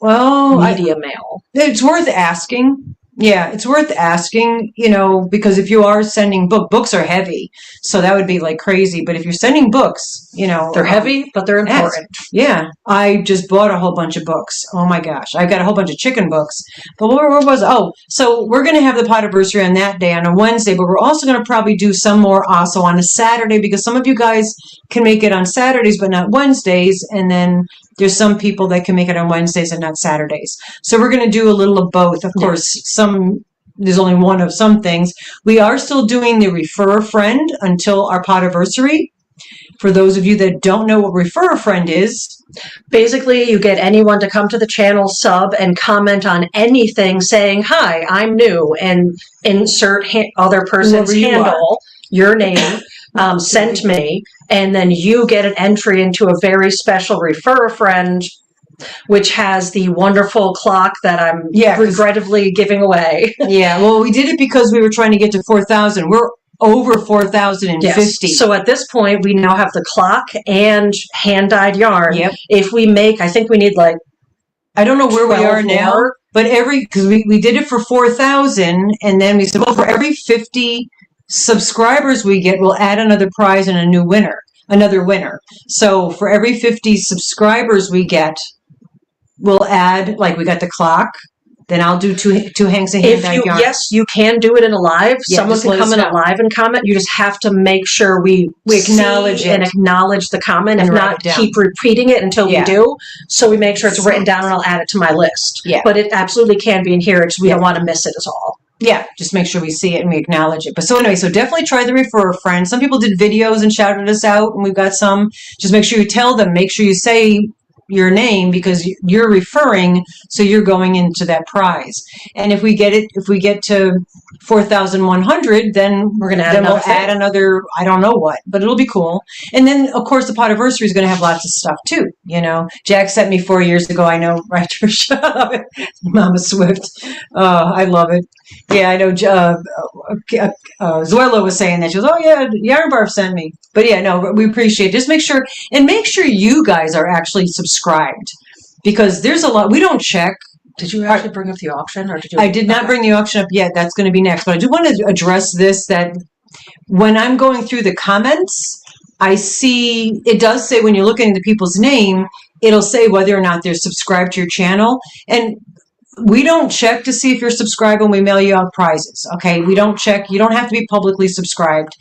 Well, media mail. It's worth asking. Yeah, it's worth asking, you know, because if you are sending books are heavy, so that would be like crazy. But if you're sending books, you know, they're heavy, but they're important. Yeah, I just bought a whole bunch of books. Oh my gosh, I've got a whole bunch of chicken books. But where was? Oh, so we're going to have the Potversary on that day on a Wednesday, but we're also going to probably do some more also on a Saturday because some of you guys can make it on Saturdays but not Wednesdays, and then there's some people that can make it on Wednesdays and not Saturdays. So we're going to do a little of both. Of course, there's only one of some things. We are still doing the refer a friend until our Potversary. For those of you that don't know what refer a friend is, basically you get anyone to come to the channel, sub, and comment on anything saying, "Hi, I'm new," and insert other person's handle, your name, sent me, and then you get an entry into a very special refer a friend, which has the wonderful clock that I'm regrettably giving away. Yeah, well, we did it because we were trying to get to 4,000. We're over 4,050. Yes. So at this point, we now have the clock and hand-dyed yarn. Yep. If we make, I think we need like, I don't know where we are now, but because we did it for 4,000, and then we said, well, for every 50 subscribers we get, we'll add another prize and another winner. So for every 50 subscribers we get, we'll add, like we got the clock, then I'll do two hanks of hand-dyed yarn. Yes, you can do it in a live. Yeah, someone can come in a live and comment. You just have to make sure we acknowledge it and acknowledge the comment and not keep repeating it until we do. So we make sure it's written down and I'll add it to my list. Yeah. But it absolutely can be in here. It's we don't want to miss it is all. Yeah, just make sure we see it and we acknowledge it. But so anyway, so definitely try the refer a friend. Some people did videos and shouted us out, and we've got some. Just make sure you tell them. Make sure you say your name because you're referring, so you're going into that prize. And if we get to 4,100, then we'll add another, I don't know what, but it'll be cool. And then of course the Potversary is going to have lots of stuff too. You know, Jack sent me 4 years ago. I know, right, Trisha? Mama Swift. Oh, I love it. Yeah, I know. Zoila was saying that she was, oh yeah, Yarn Barf sent me. But yeah, no, we appreciate it. Just make sure you guys are actually subscribed, because there's a lot we don't check. Did you actually bring up the auction, or did you? I did not bring the auction up yet. That's going to be next. But I do want to address this, that when I'm going through the comments, I see, it does say when you're looking at the people's name, it'll say whether or not they're subscribed to your channel. And we don't check to see if you're subscribed when we mail you out prizes. Okay, we don't check. You don't have to be publicly subscribed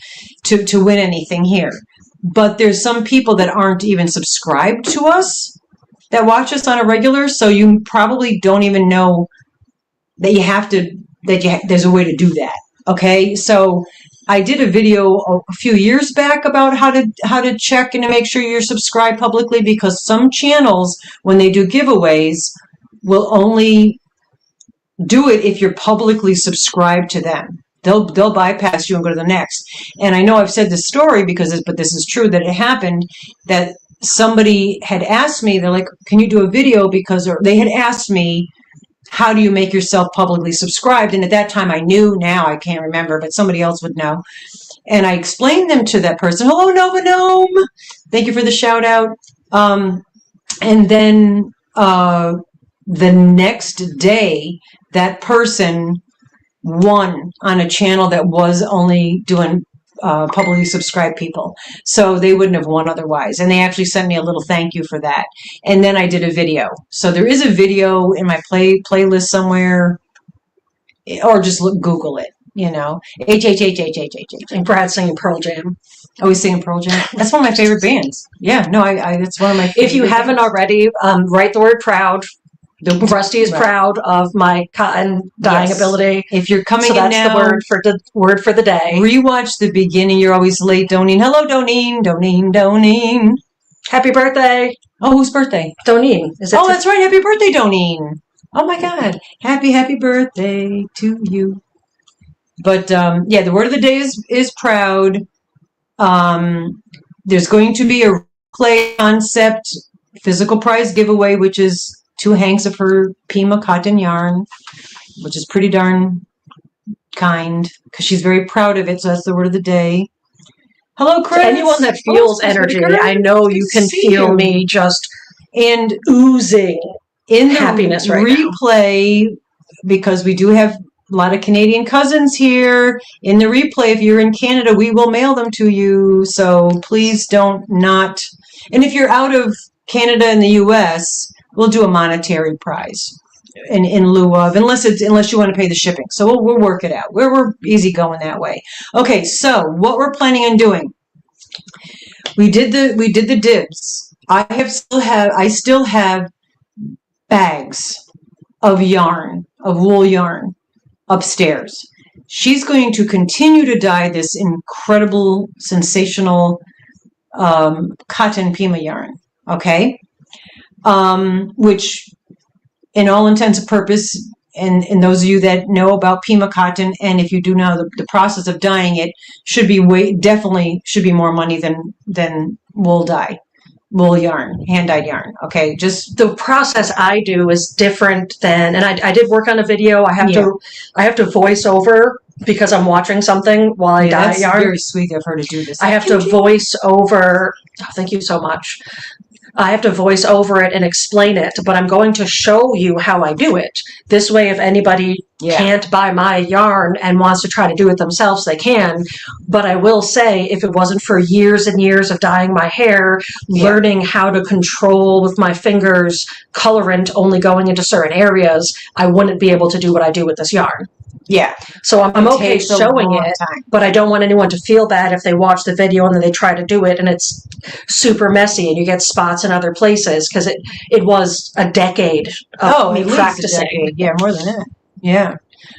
to win anything here. But there's some people that aren't even subscribed to us that watch us on a regular, so you probably don't even know that you have to, there's a way to do that. Okay, so I did a video a few years back about how to check and to make sure you're subscribed publicly, because some channels, when they do giveaways, will only do it if you're publicly subscribed to them. They'll bypass you and go to the next. And I know I've said this story but this is true, that it happened, that somebody had asked me, they're like, can you do a video, or they had asked me, how do you make yourself publicly subscribed? And at that time I knew, now I can't remember, but somebody else would know. And I explained them to that person. Hello, Nova Gnome. Thank you for the shout out. And then the next day, that person won on a channel that was only doing publicly subscribed people. So they wouldn't have won otherwise. And they actually sent me a little thank you for that. And then I did a video. So there is a video in my playlist somewhere, or just Google it, you know. And Brad singing Pearl Jam. Oh, he's singing Pearl Jam. That's one of my favorite bands. Yeah, no, that's one of my favorite If you haven't bands. already, write the word proud. Rusty is proud of my cotton dyeing ability. If you're coming so in that's now, the word for the day. Rewatch the beginning. You're always late, Doneen. Hello, Doneen. Doneen. Happy birthday. Oh, whose birthday? Doneen. Oh, that's right. Happy birthday, Doneen. Oh my God. Happy birthday to you. But yeah, the word of the day is proud. There's going to be a clay concept physical prize giveaway, which is 2 hanks of her Pima cotton yarn, which is pretty darn kind, because she's very proud of it. So that's the word of the day. Hello, Chris. Anyone that feels energy, I know you can feel me just and oozing in the happiness right replay now. Because we do have a lot of Canadian cousins here. In the replay, if you're in Canada, we will mail them to you. So please don't not. And if you're out of Canada and the U.S., we'll do a monetary prize in lieu of, unless you want to pay the shipping. So we'll work it out. We're easy going that way. Okay, so what we're planning on doing, we did the dibs. I still have bags of yarn, of wool yarn upstairs. She's going to continue to dye this incredible, sensational cotton Pima yarn. Okay. Which in all intents and purpose, and those of you that know about Pima cotton, and if you do know the process of dyeing it, definitely should be more money than wool yarn, hand-dyed yarn. Okay, just the process I do is different than, and I did work on a video. I have to voice over, because I'm watching something while I dye that's yarn. Very sweet of her to do this. I have to voice over. Oh, thank you so much. I have to voice over it and explain it, but I'm going to show you how I do it. This way, if anybody can't buy my yarn and wants to try to do it themselves, they can. But I will say, if it wasn't for years and years of dyeing my hair, learning how to control with my fingers, colorant only going into certain areas, I wouldn't be able to do what I do with this yarn. Yeah. So I'm okay showing it, but I don't want anyone to feel bad if they watch the video and then they try to do it and it's super messy and you get spots in other places, because it was a decade of me practicing. Yeah, more than that. Yeah.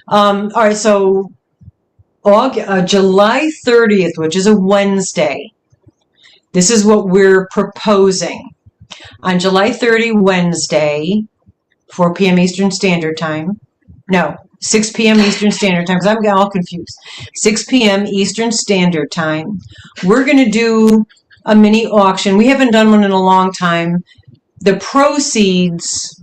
All right. So July 30th, which is a Wednesday, this is what we're proposing. On July 30, Wednesday, 4 p.m. Eastern Standard Time. No. 6 p.m. Eastern Standard Time, because I'm all confused. 6 p.m. Eastern Standard Time. We're going to do a mini auction. We haven't done one in a long time. The proceeds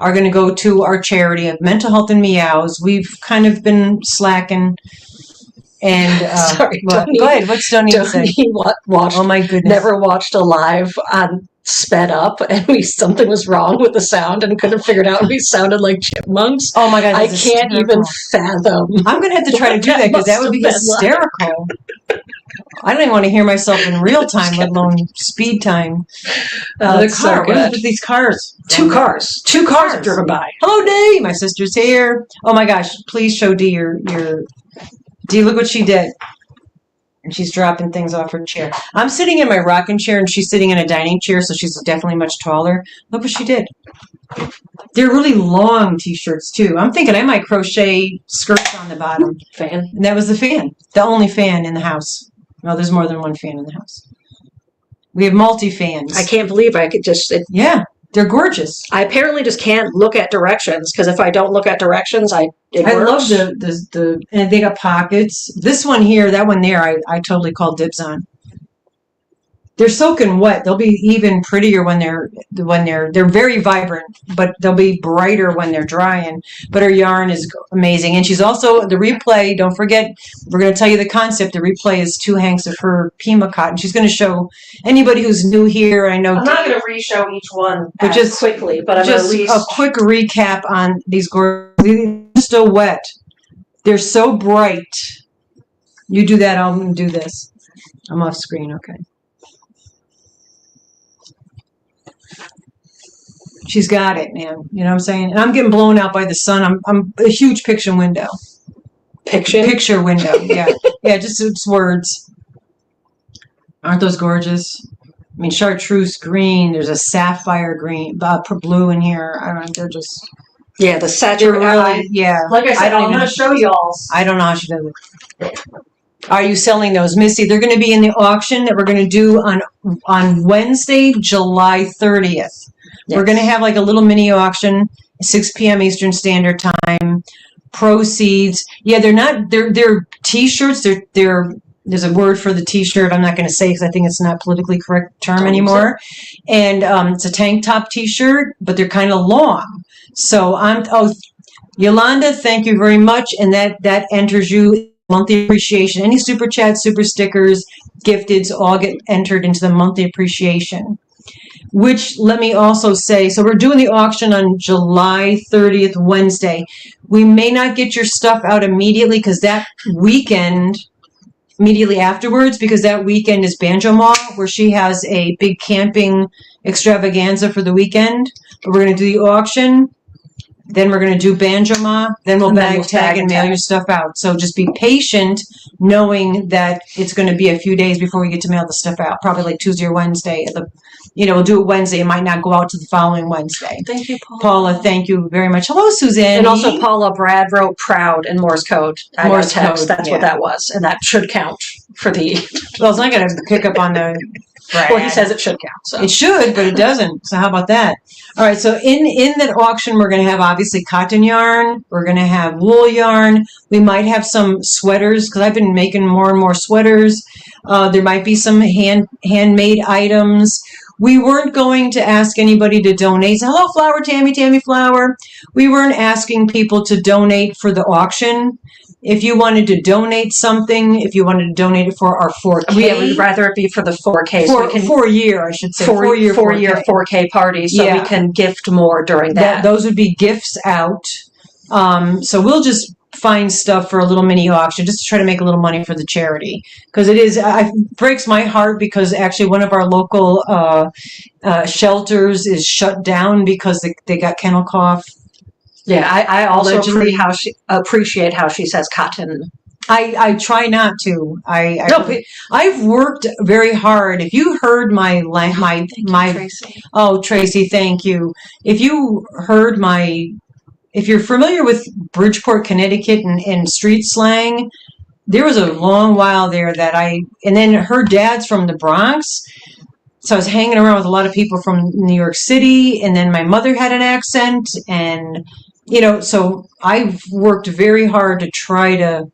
are going to go to our charity of Mental Health and Meows. We've kind of been slacking. And Sorry, go ahead. What's Donnie say? Watched, oh my goodness! Never watched a live on sped up, and something was wrong with the sound, and couldn't figure it out. We sounded like chipmunks. Oh my god! I can't even fathom. I'm going to have to try to do that because that would be hysterical. I don't even want to hear myself in real time, let alone speed time. The car. What is with these cars? Two cars have driven by. Hello, Dee. My sister's here. Oh my gosh! Please show Dee your. Dee, look what she did. And she's dropping things off her chair. I'm sitting in my rocking chair, and she's sitting in a dining chair, so she's definitely much taller. Look what she did. They're really long T-shirts, too. I'm thinking I might crochet skirts on the bottom. Fan. And that was the fan. The only fan in the house. Well, there's more than one fan in the house. We have multi-fans. I can't believe I could just... Yeah, they're gorgeous. I apparently just can't look at directions, because if I don't look at directions, I love the and they got pockets. This one here, that one there, I totally call dibs on. They're soaking wet. They'll be even prettier when they're very vibrant, but they'll be brighter when they're drying. But her yarn is amazing, and she's also the replay. Don't forget, we're going to tell you the concept. The replay is 2 hanks of her Pima cotton. She's going to show anybody who's new here. I know I'm not going to re-show each one, but just quickly. But I'm just at least a quick recap on these gorgeous. They're still wet. They're so bright. You do that. I'll do this. I'm off screen. Okay. She's got it, man. You know what I'm saying? And I'm getting blown out by the sun. I'm a huge picture window. Picture window. Yeah. Yeah, just it's words. Aren't those gorgeous? I mean, chartreuse green. There's a sapphire green, blue in here. I don't know. They're just... Yeah, the saturated. Really, yeah. Like I said, I'm going to show y'all. I don't know how she does it. Are you selling those? Missy, they're going to be in the auction that we're going to do on Wednesday, July 30th. Yes. We're going to have like a little mini auction, 6 p.m. Eastern Standard Time. Proceeds. Yeah, they're T-shirts. There's a word for the T-shirt I'm not going to say because I think it's not politically correct term anymore. And it's a tank top T-shirt, but they're kind of long. So Yolanda, thank you very much. And that enters you monthly appreciation. Any super chats, super stickers, gifteds all get entered into the monthly appreciation. Which, let me also say, so we're doing the auction on July 30th, Wednesday. We may not get your stuff out immediately because that weekend, immediately afterwards, because that weekend is Banjo Mall, where she has a big camping extravaganza for the weekend. But we're going to do the auction. Then we're going to do Banjo Ma. Then we'll bag, tag, and mail your stuff out. So just be patient, knowing that it's going to be a few days before we get to mail the stuff out. Probably like Tuesday or Wednesday. We'll do it Wednesday. It might not go out to the following Wednesday. Thank you, Paula. Paula, thank you very much. Hello, Suzanne. And also, Paula, Brad wrote proud in Morse code. Morse text. code. That's what that was. And that should count for the... Well, it's not going to pick up on the... Brad. Well, he says it should count. So. It should, but it doesn't. So how about that? All right. So in that auction, we're going to have obviously cotton yarn. We're going to have wool yarn. We might have some sweaters because I've been making more and more sweaters. There might be some handmade items. We weren't going to ask anybody to donate. So, hello, Flower, Tammy Flower. We weren't asking people to donate for the auction. If you wanted to donate something, if you wanted to donate it for our 4K. We'd rather it be for the 4K. For a year, I should say. 4-year 4K party, so we can gift more during that. Those would be gifts out. So we'll just find stuff for a little mini auction just to try to make a little money for the charity. Because it breaks my heart because actually one of our local shelters is shut down because they got kennel cough. Yeah, I also appreciate how she says cotton. I try not to. I've worked very hard. If you heard my Tracy. Oh, Tracy, thank you. If you're familiar with Bridgeport, Connecticut and street slang, there was a long while there and then her dad's from the Bronx. So I was hanging around with a lot of people from New York City, and then my mother had an accent, and so I've worked very hard to try to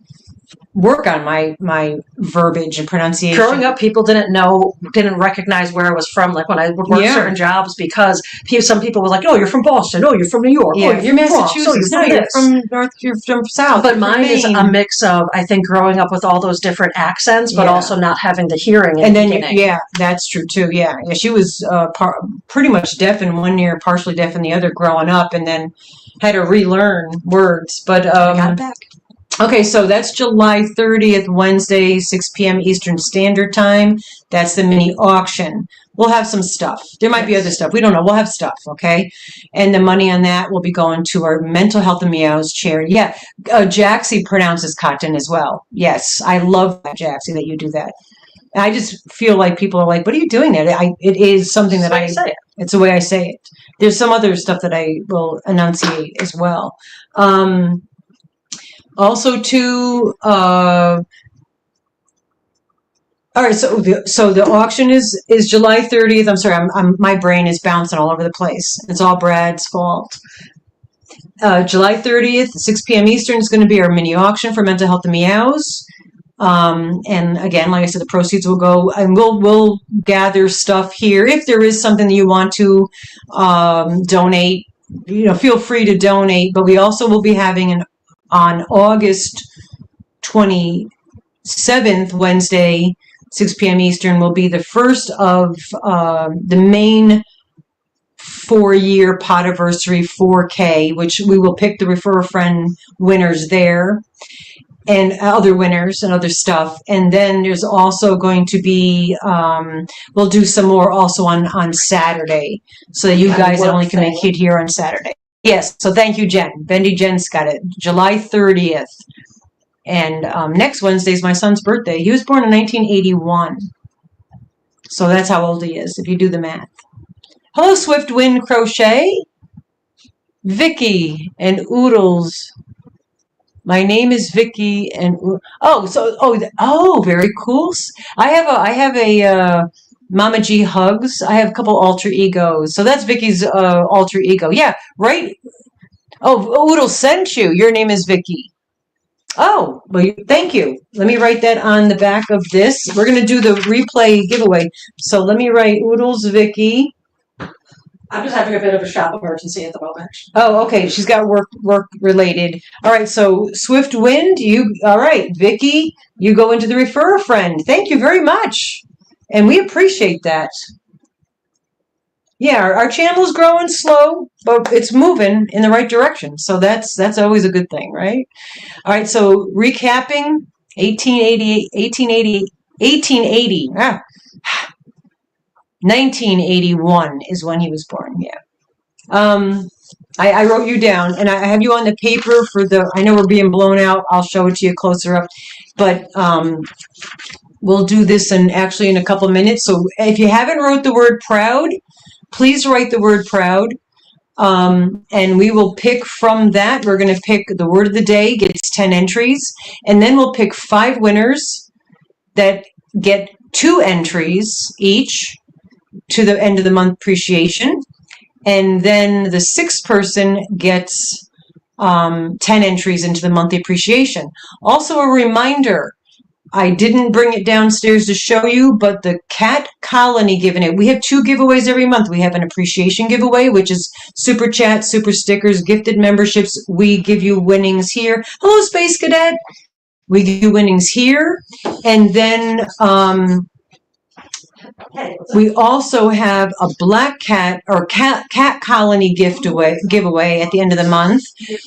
work on my verbiage and pronunciation. Growing up, people didn't recognize where I was from. Like when I would work certain jobs, because some people were like, "Oh, you're from Boston. Oh, you're from New York. Yeah, oh, you're Massachusetts. Bronx. You're from North. You're from South. But mine is a mix of, I think, growing up with all those different accents, but also not having the hearing. And then, that's true too. Yeah, she was pretty much deaf in one ear, partially deaf in the other, growing up, and then had to relearn words. But I got it back. Okay, so that's July 30th, Wednesday, 6 p.m. Eastern Standard Time. That's the mini auction. We'll have some stuff. There might be other stuff. We don't know. We'll have stuff, okay? And the money on that will be going to our Mental Health and Meows charity. Yeah, Jaxie pronounces cotton as well. Yes, I love that, Jaxie, that you do that. I just feel like people are like, what are you doing there? It is something that it's the way I say it. There's some other stuff that I will enunciate as well. Also, too, all right. So the auction is July 30th. I'm sorry. My brain is bouncing all over the place. It's all Brad's fault. July 30th, 6 p.m. Eastern is going to be our mini auction for Mental Health and Meows. And again, like I said, the proceeds will go, and we'll gather stuff here. If there is something that you want to donate, feel free to donate. But we also will be having on August 27th, Wednesday, 6 p.m. Eastern, will be the first of the main 4-year Potversary 4K, which we will pick the Refer a Friend winners there, and other winners and other stuff. And then there's also going to be, we'll do some more also on Saturday, so that you guys only can make it here on Saturday. Yes, so thank you, Jen. Bendy Jen's got it. July 30th. And next Wednesday is my son's birthday. He was born in 1981. So that's how old he is, if you do the math. Hello, Swift Wind Crochet. Vicky and Oodles. My name is Vicky and very cool. I have a Mama G Hugs. I have a couple alter egos. So that's Vicky's alter ego. Yeah, right. Oh, Oodle sent you. Your name is Vicky. Oh, well, thank you. Let me write that on the back of this. We're going to do the replay giveaway. So let me write Oodles Vicky. I'm just having a bit of a shop emergency at the moment. Oh, okay. She's got work related. All right. So Swift Wind, all right. Vicky, you go into the Refer a Friend. Thank you very much. And we appreciate that. Yeah, our channel is growing slow, but it's moving in the right direction. So that's always a good thing, right? All right, so recapping, 1981 is when he was born, yeah. I wrote you down, and I have you on the paper for I know we're being blown out. I'll show it to you closer up, but we'll do this in a couple of minutes. So if you haven't wrote the word proud, please write the word proud, and we will pick from that. We're going to pick the word of the day, gets 10 entries, and then we'll pick 5 winners that get 2 entries each to the end of the month appreciation, and then the 6th person gets 10 entries into the monthly appreciation. Also a reminder, I didn't bring it downstairs to show you, but the Cat Colony giveaway. We have 2 giveaways every month. We have an appreciation giveaway, which is super chat, super stickers, gifted memberships. We give you winnings here. Hello, Space Cadet. We give you winnings here. And then we also have a black cat or cat colony giveaway at the end of the month,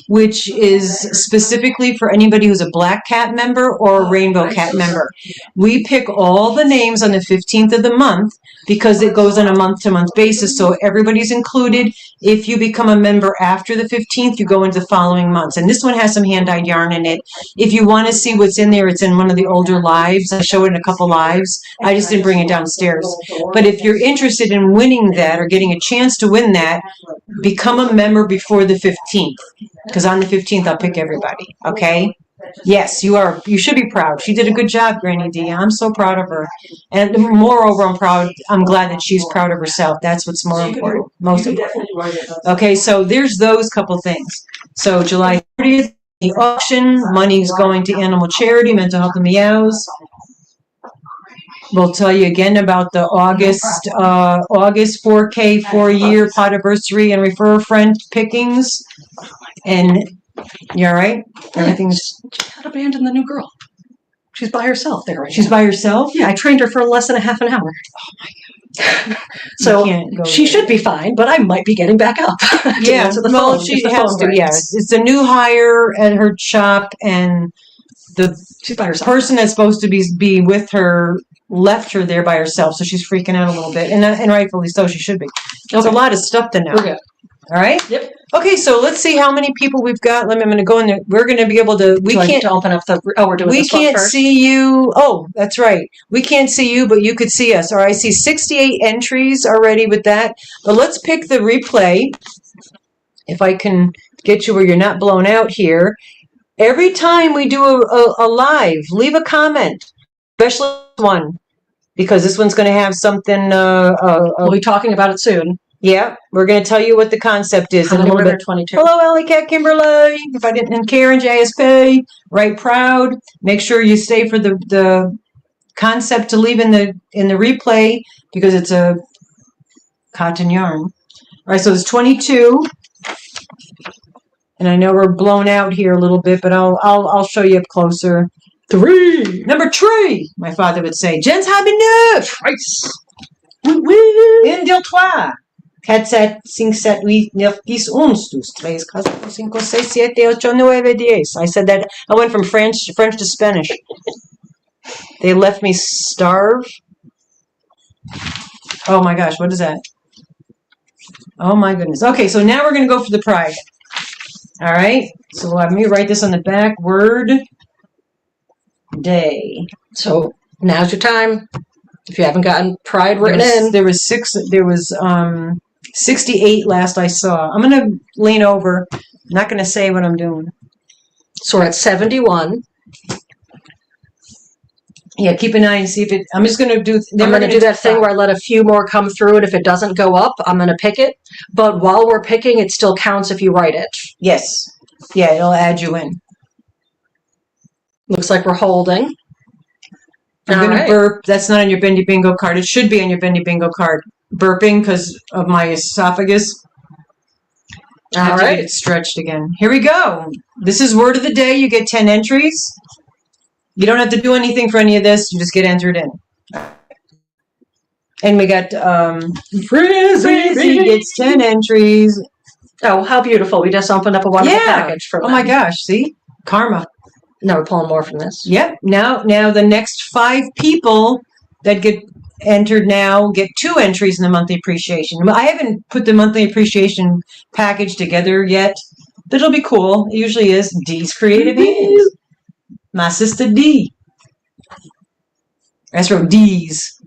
which is specifically for anybody who's a black cat member or a rainbow cat member. We pick all the names on the 15th of the month because it goes on a month-to-month basis, so everybody's included. If you become a member after the 15th, you go into the following months. And this one has some hand-dyed yarn in it. If you want to see what's in there, it's in one of the older lives. I show it in a couple lives. I just didn't bring it downstairs. But if you're interested in winning that or getting a chance to win that, become a member before the 15th. Because on the 15th, I'll pick everybody. Okay? Yes, you are. You should be proud. She did a good job, Granny D. I'm so proud of her. And moreover, I'm glad that she's proud of herself. That's what's more important. Most important. Okay, so there's those couple things. So July 30th, the auction. Money's going to animal charity, mental health and meows. We'll tell you again about the August 4K 4-year Potversary and refer a friend pickings. And you all right? Everything's. She had abandoned the new girl. She's by herself there. Right She's by herself? Yeah, I trained her for less than a half an hour. Oh my God. So she should be fine, but I might be getting back up. Yeah, well, she has to. Yes, it's a new hire at her shop, and she's by herself. Person that's supposed to be with her left her there by herself, so she's freaking out a little bit, and rightfully so. She should be. There's a lot of stuff to know. We're good. All right. Yep. Okay, so let's see how many people we've got. I'm going to go in there. We're going to be able to. We can't open up the. Oh, we're doing. We can't see you. Oh, that's right. We can't see you, but you could see us. All right. I see 68 entries already with that. But let's pick the replay. If I can get you where you're not blown out here. Every time we do a live, leave a comment, especially this one, because this one's going to have something. We'll be talking about it soon. Yeah, we're going to tell you what the concept is in a little bit. 22. Hello, Ellie Cat Kimberly. If I didn't, and Karen JSP, right? Proud. Make sure you stay for the concept to leave in the replay because it's a cotton yarn. All right, so it's 22. And I know we're blown out here a little bit, but I'll show you up closer. 3. Number 3, my father would say. Jens haben neuf. Trice. Un, deux, trois. 4, 7, 5, 7, 8, 9, 10, 11, 12, 13, 14, 15, 16, 17, 18, 19, 10. I said that. I went from French to Spanish. They left me starve. Oh my gosh, what is that? Oh my goodness. Okay, so now we're going to go for the pride. All right, so let me write this on the back. Word day. So now's your time. If you haven't gotten pride written in, there was 68 last I saw. I'm gonna lean over. I'm not gonna say what I'm doing. So we're at 71. Yeah, keep an eye and see if it. I'm just gonna do. I'm gonna do that thing where I let a few more come through, and if it doesn't go up, I'm gonna pick it. But while we're picking, it still counts if you write it. Yes. Yeah, it'll add you in. Looks like we're holding. I'm gonna burp. That's not on your Bendy Bingo card. It should be on your Bendy Bingo card. Burping because of my esophagus. I have to get it stretched again. Here we go. This is word of the day. You get 10 entries. You don't have to do anything for any of this. You just get entered in. And we got Frizzy Bee gets 10 entries. Oh, how beautiful. We just opened up a wonderful package for them. Oh my gosh, see? Karma. Now we're pulling more from this. Yep. Now the next 5 people that get entered now get 2 entries in the monthly appreciation. I haven't put the monthly appreciation package together yet, but it'll be cool. It usually is. D's Creative Hands. My sister D. That's from D's.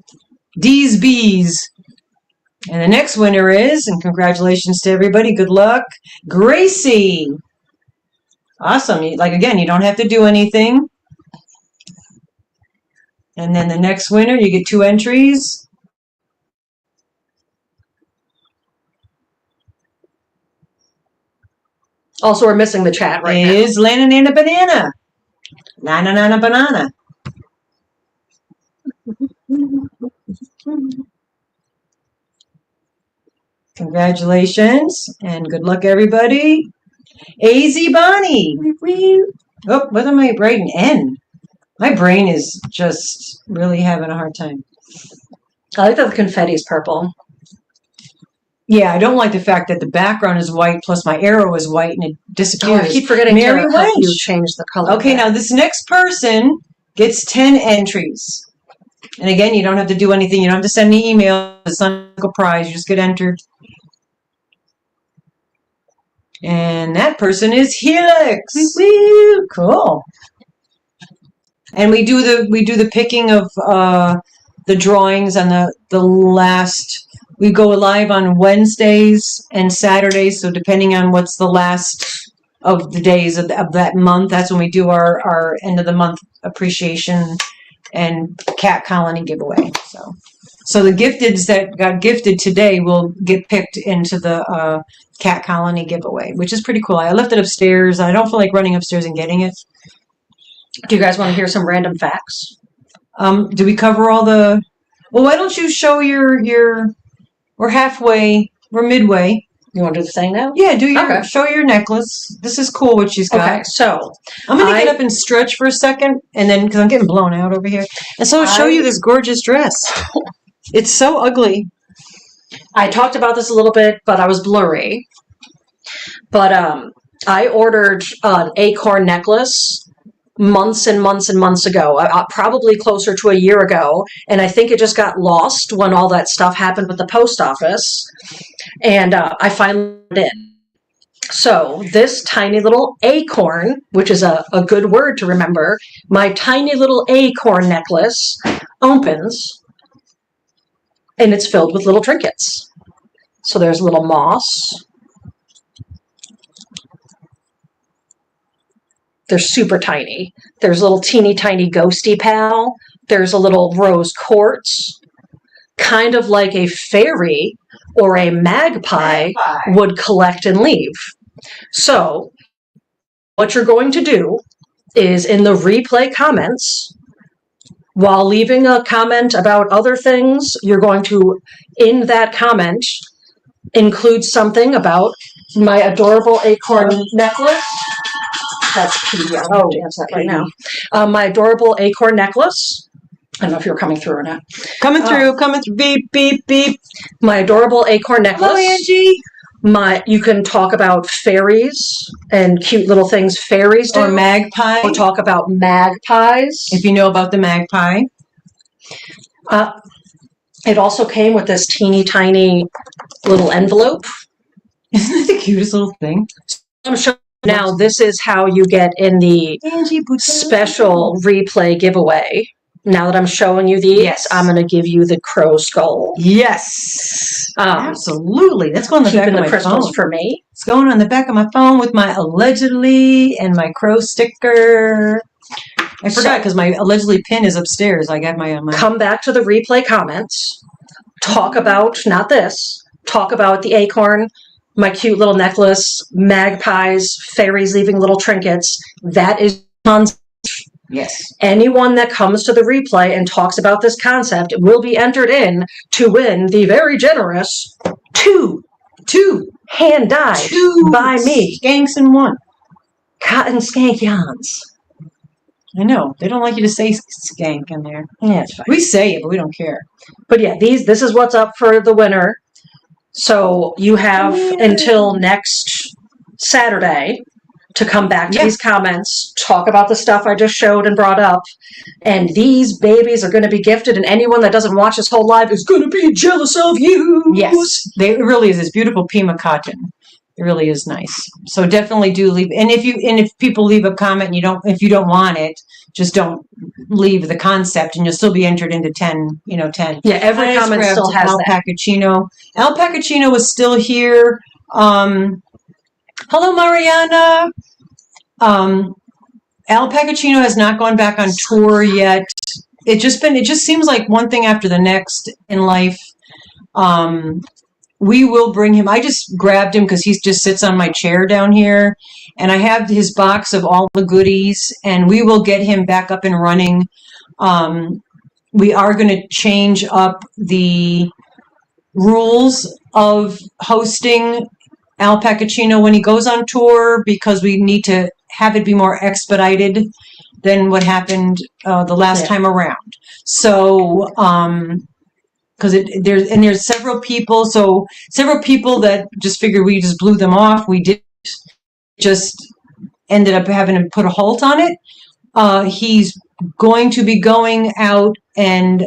D's Bees. And the next winner is, and congratulations to everybody, good luck, Gracie. Awesome. Like, again, you don't have to do anything. And then the next winner, you get 2 entries. Also, we're missing the chat right now. It is Lana Nana Banana. Nana Nana Banana. Congratulations and good luck, everybody. AZ Bonnie. Oh, what am I writing? N. My brain is just really having a hard time. I like that the confetti is purple. Yeah, I don't like the fact that the background is white plus my arrow is white and it disappears. Oh, I keep forgetting Mary to help you change the color. Okay, now this next person gets 10 entries. And again, you don't have to do anything. You don't have to send me email. It's not a prize. You just get entered. And that person is Helix. Woo, cool. And we do the picking of the drawings on the last. We go live on Wednesdays and Saturdays, so depending on what's the last of the days of that month, that's when we do our end of the month appreciation and cat colony giveaway. So So the gifteds that got gifted today will get picked into the cat colony giveaway, which is pretty cool. I left it upstairs. I don't feel like running upstairs and getting it. Do you guys want to hear some random facts? Do we cover all the? Well, why don't you show your? We're halfway. We're midway. You want to do the thing now? Yeah, show your necklace. This is cool what she's got. Okay, so I'm gonna get up and stretch for a second, and then because I'm getting blown out over here, and so I'll show you this gorgeous dress. It's so ugly. I talked about this a little bit, but I was blurry. But I ordered an acorn necklace months and months and months ago, probably closer to a year ago, and I think it just got lost when all that stuff happened with the post office, and I finally did. So this tiny little acorn, which is a good word to remember, my tiny little acorn necklace opens, and it's filled with little trinkets. So there's little moss. They're super tiny. There's a little teeny tiny ghosty pal. There's a little rose quartz, kind of like a fairy or a magpie would collect and leave. So what you're going to do is in the replay comments, while leaving a comment about other things, you're going to, in that comment, include something about my adorable acorn necklace. That's P. I'll dance that right now. My adorable acorn necklace. I don't know if you're coming through or not. Coming through. Beep, beep, beep. My adorable acorn necklace. Hello, Angie. You can talk about fairies and cute little things fairies do. Or magpie. Or talk about magpies. If you know about the magpie. It also came with this teeny tiny little envelope. Isn't that the cutest little thing? I'm showing now this is how you get in the special replay giveaway. Now that I'm showing you these, yes. I'm going to give you the crow skull. Yes. Absolutely. That's going on the back of my crystals phone. For me. It's going on the back of my phone with my allegedly and my crow sticker. I forgot because my allegedly pin is upstairs. I got my Come back to the replay comments. Talk about, not this, talk about the acorn, my cute little necklace, magpies, fairies leaving little trinkets. That is tons. Yes. Anyone that comes to the replay and talks about this concept will be entered in to win the very generous two hand dyed by me skanks in one cotton skank yarns. I know they don't like you to say skank in there. Yeah, it's fine. We say it, but we don't care. But yeah, this is what's up for the winner. So you have until next Saturday to come back to these comments, talk about the stuff I just showed and brought up. And these babies are going to be gifted, and anyone that doesn't watch this whole live is going to be jealous of you. Yes, it really is. It's beautiful Pima cotton. It really is nice. So definitely do leave. And if people leave a comment and if you don't want it, just don't leave the concept, and you'll still be entered into 10. Yeah, every comment still has Al that. Pacacino. Al Pacacino is still here. Hello, Mariana. Al Pacacino has not gone back on tour yet. It just seems like one thing after the next in life. We will bring him. I just grabbed him because he just sits on my chair down here, and I have his box of all the goodies, and we will get him back up and running. We are going to change up the rules of hosting Al Pacacino when he goes on tour, because we need to have it be more expedited than what happened the last time around. So, because there's several people, that just figured we just blew them off. We did just ended up having to put a halt on it. He's going to be going out, and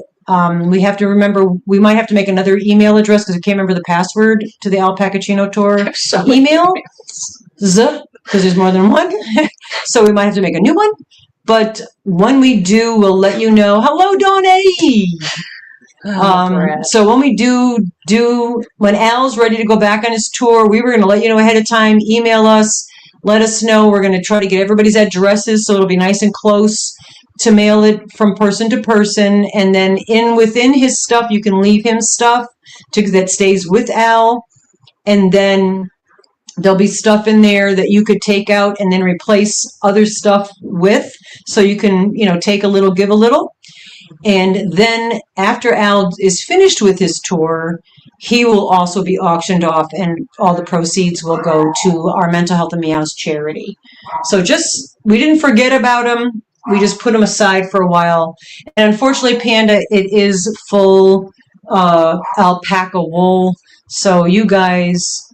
we have to remember, we might have to make another email address because I can't remember the password to the Al Pacacino tour email. Because there's more than one. So we might have to make a new one. But when we do, we'll let you know. Hello, Donnie! So when we when Al's ready to go back on his tour, we were going to let you know ahead of time. Email us, let us know. We're going to try to get everybody's addresses so it'll be nice and close. to mail it from person to person, and then within his stuff, you can leave him stuff that stays with Al, and then there'll be stuff in there that you could take out and then replace other stuff with, so you can, take a little, give a little. And then after Al is finished with his tour, he will also be auctioned off, and all the proceeds will go to our Mental Health and Meows charity. So we didn't forget about him. We just put him aside for a while. And unfortunately, Panda, it is full alpaca wool. So you guys,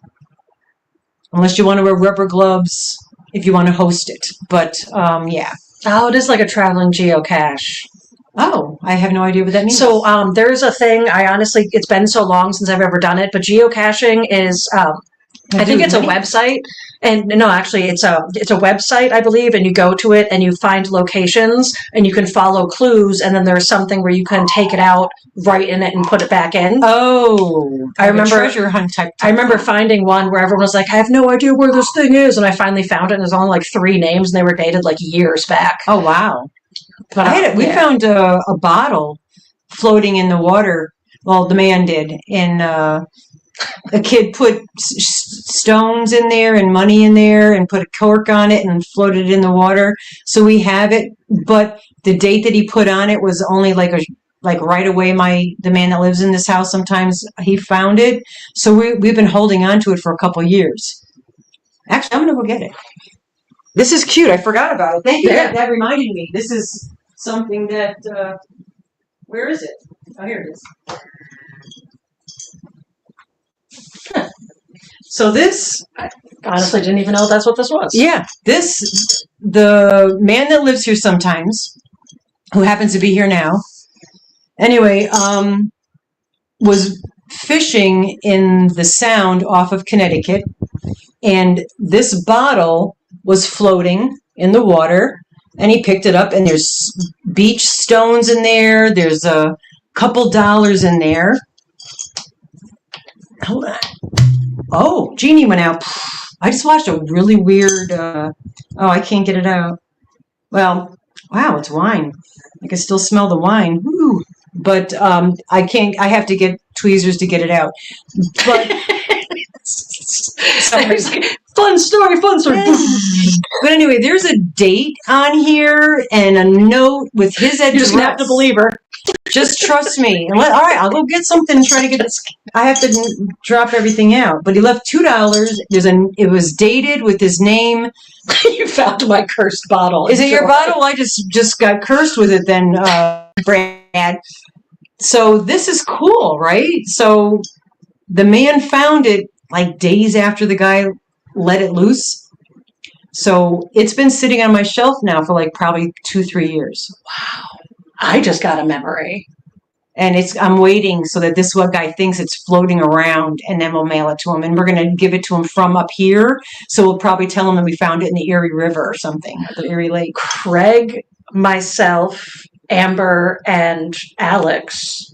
unless you want to wear rubber gloves, if you want to host it. But, yeah. Oh, it is like a traveling geocache. Oh, I have no idea what that means. So there's a thing, it's been so long since I've ever done it, but geocaching is, I think it's a website. And no, actually, it's a website, I believe, and you go to it and you find locations and you can follow clues, and then there's something where you can take it out, write in it, and put it back in. Oh, I remember treasure hunt type. I remember finding one where everyone was like, I have no idea where this thing is, and I finally found it, and there's only like 3 names, and they were dated like years back. Oh, wow. But we found a bottle floating in the water. Well, the man did. And a kid put stones in there and money in there and put a cork on it and floated it in the water. So we have it. But the date that he put on it was only like right away. The man that lives in this house, sometimes he found it. So we've been holding on to it for a couple years. Actually, I'm going to go get it. This is cute. I forgot about it. Thank you. Yeah. That reminded me. This is something that, where is it? Oh, here it is. Huh. So this... I honestly didn't even know that's what this was. Yeah. The man that lives here sometimes, who happens to be here now, anyway, was fishing in the Sound off of Connecticut, and this bottle was floating in the water, and he picked it up, and there's beach stones in there. There's a couple dollars in there. Hold on. Oh, Jeannie went out. I just watched a really weird, I can't get it out. Well, wow, it's wine. I can still smell the wine. Woo. But I have to get tweezers to get it out. But... Fun story. But anyway, there's a date on here and a note with his address. You just have to believe her. Just trust me. And all right, I'll go get something and try to get this. I have to drop everything out. But he left $2. It was dated with his name. You found my cursed bottle. Is it your bottle? I just got cursed with it then, Brad. So this is cool, right? So the man found it like days after the guy let it loose. So it's been sitting on my shelf now for like probably 2-3 years. Wow. I just got a memory. And I'm waiting so that this guy thinks it's floating around, and then we'll mail it to him. And we're going to give it to him from up here. So we'll probably tell him that we found it in the Erie River or something, or the Erie Lake. Craig, myself, Amber, and Alex,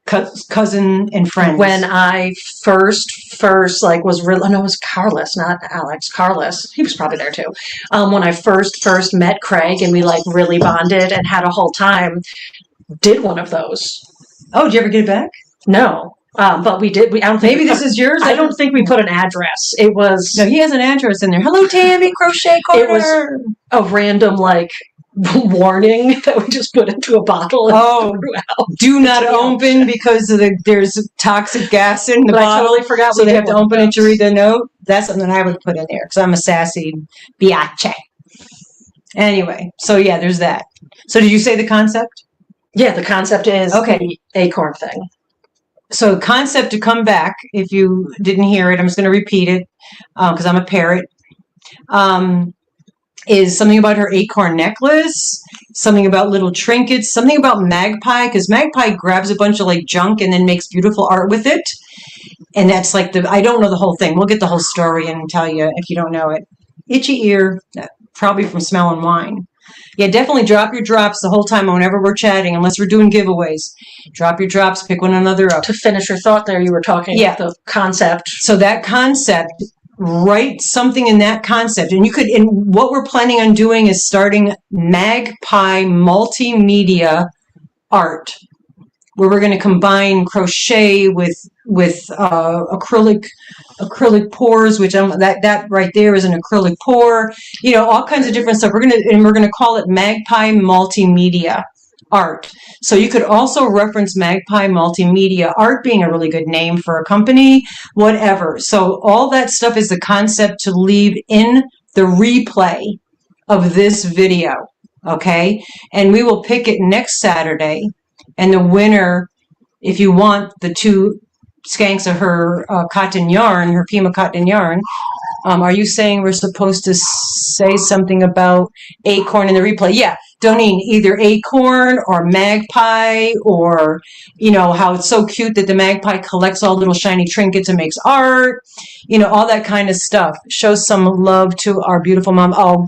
cousin and friends. When I first was really, no, it was Carlos, not Alex. Carlos, he was probably there too. When I first met Craig, and we like really bonded and had a whole time, did one of those. Oh, did you ever get it back? No. But we did. I don't think maybe this is yours. I don't think we put an address. It was no. He has an address in there. Hello, Tammy, Crochet Corner. It was a random warning that we just put into a bottle. And threw out. Do not open because there's toxic gas in the bottle. I totally forgot. So they have to open it to read the note. That's something I would put in there because I'm a sassy biatch. Anyway, so yeah, there's that. So did you say the concept? Yeah, the concept is the acorn thing. So concept to come back, if you didn't hear it, I'm just going to repeat it because I'm a parrot, is something about her acorn necklace, something about little trinkets, something about Magpie, because Magpie grabs a bunch of junk and then makes beautiful art with it. And that's I don't know the whole thing. We'll get the whole story and tell you if you don't know it. Itchy ear, probably from smelling wine. Yeah, definitely drop your drops the whole time whenever we're chatting, unless we're doing giveaways. Drop your drops, pick one another up. To finish your thought there, you were talking about the concept. So that concept write something in that concept. And you could, and what we're planning on doing is starting Magpie Multimedia Art, where we're going to combine crochet with acrylic pours, which that right there is an acrylic pour. You know, all kinds of different stuff. We're gonna call it Magpie Multimedia Art. So you could also reference Magpie Multimedia Art being a really good name for a company, whatever. So all that stuff is the concept to leave in the replay of this video, okay? And we will pick it next Saturday. And the winner, if you want the 2 skanks of her cotton yarn, her Pima cotton yarn, are you saying we're supposed to say something about acorn in the replay? Yeah, Doneen, either acorn or magpie, or, you know, how it's so cute that the magpie collects all little shiny trinkets and makes art, you know, all that kind of stuff. Show some love to our beautiful mom. Oh,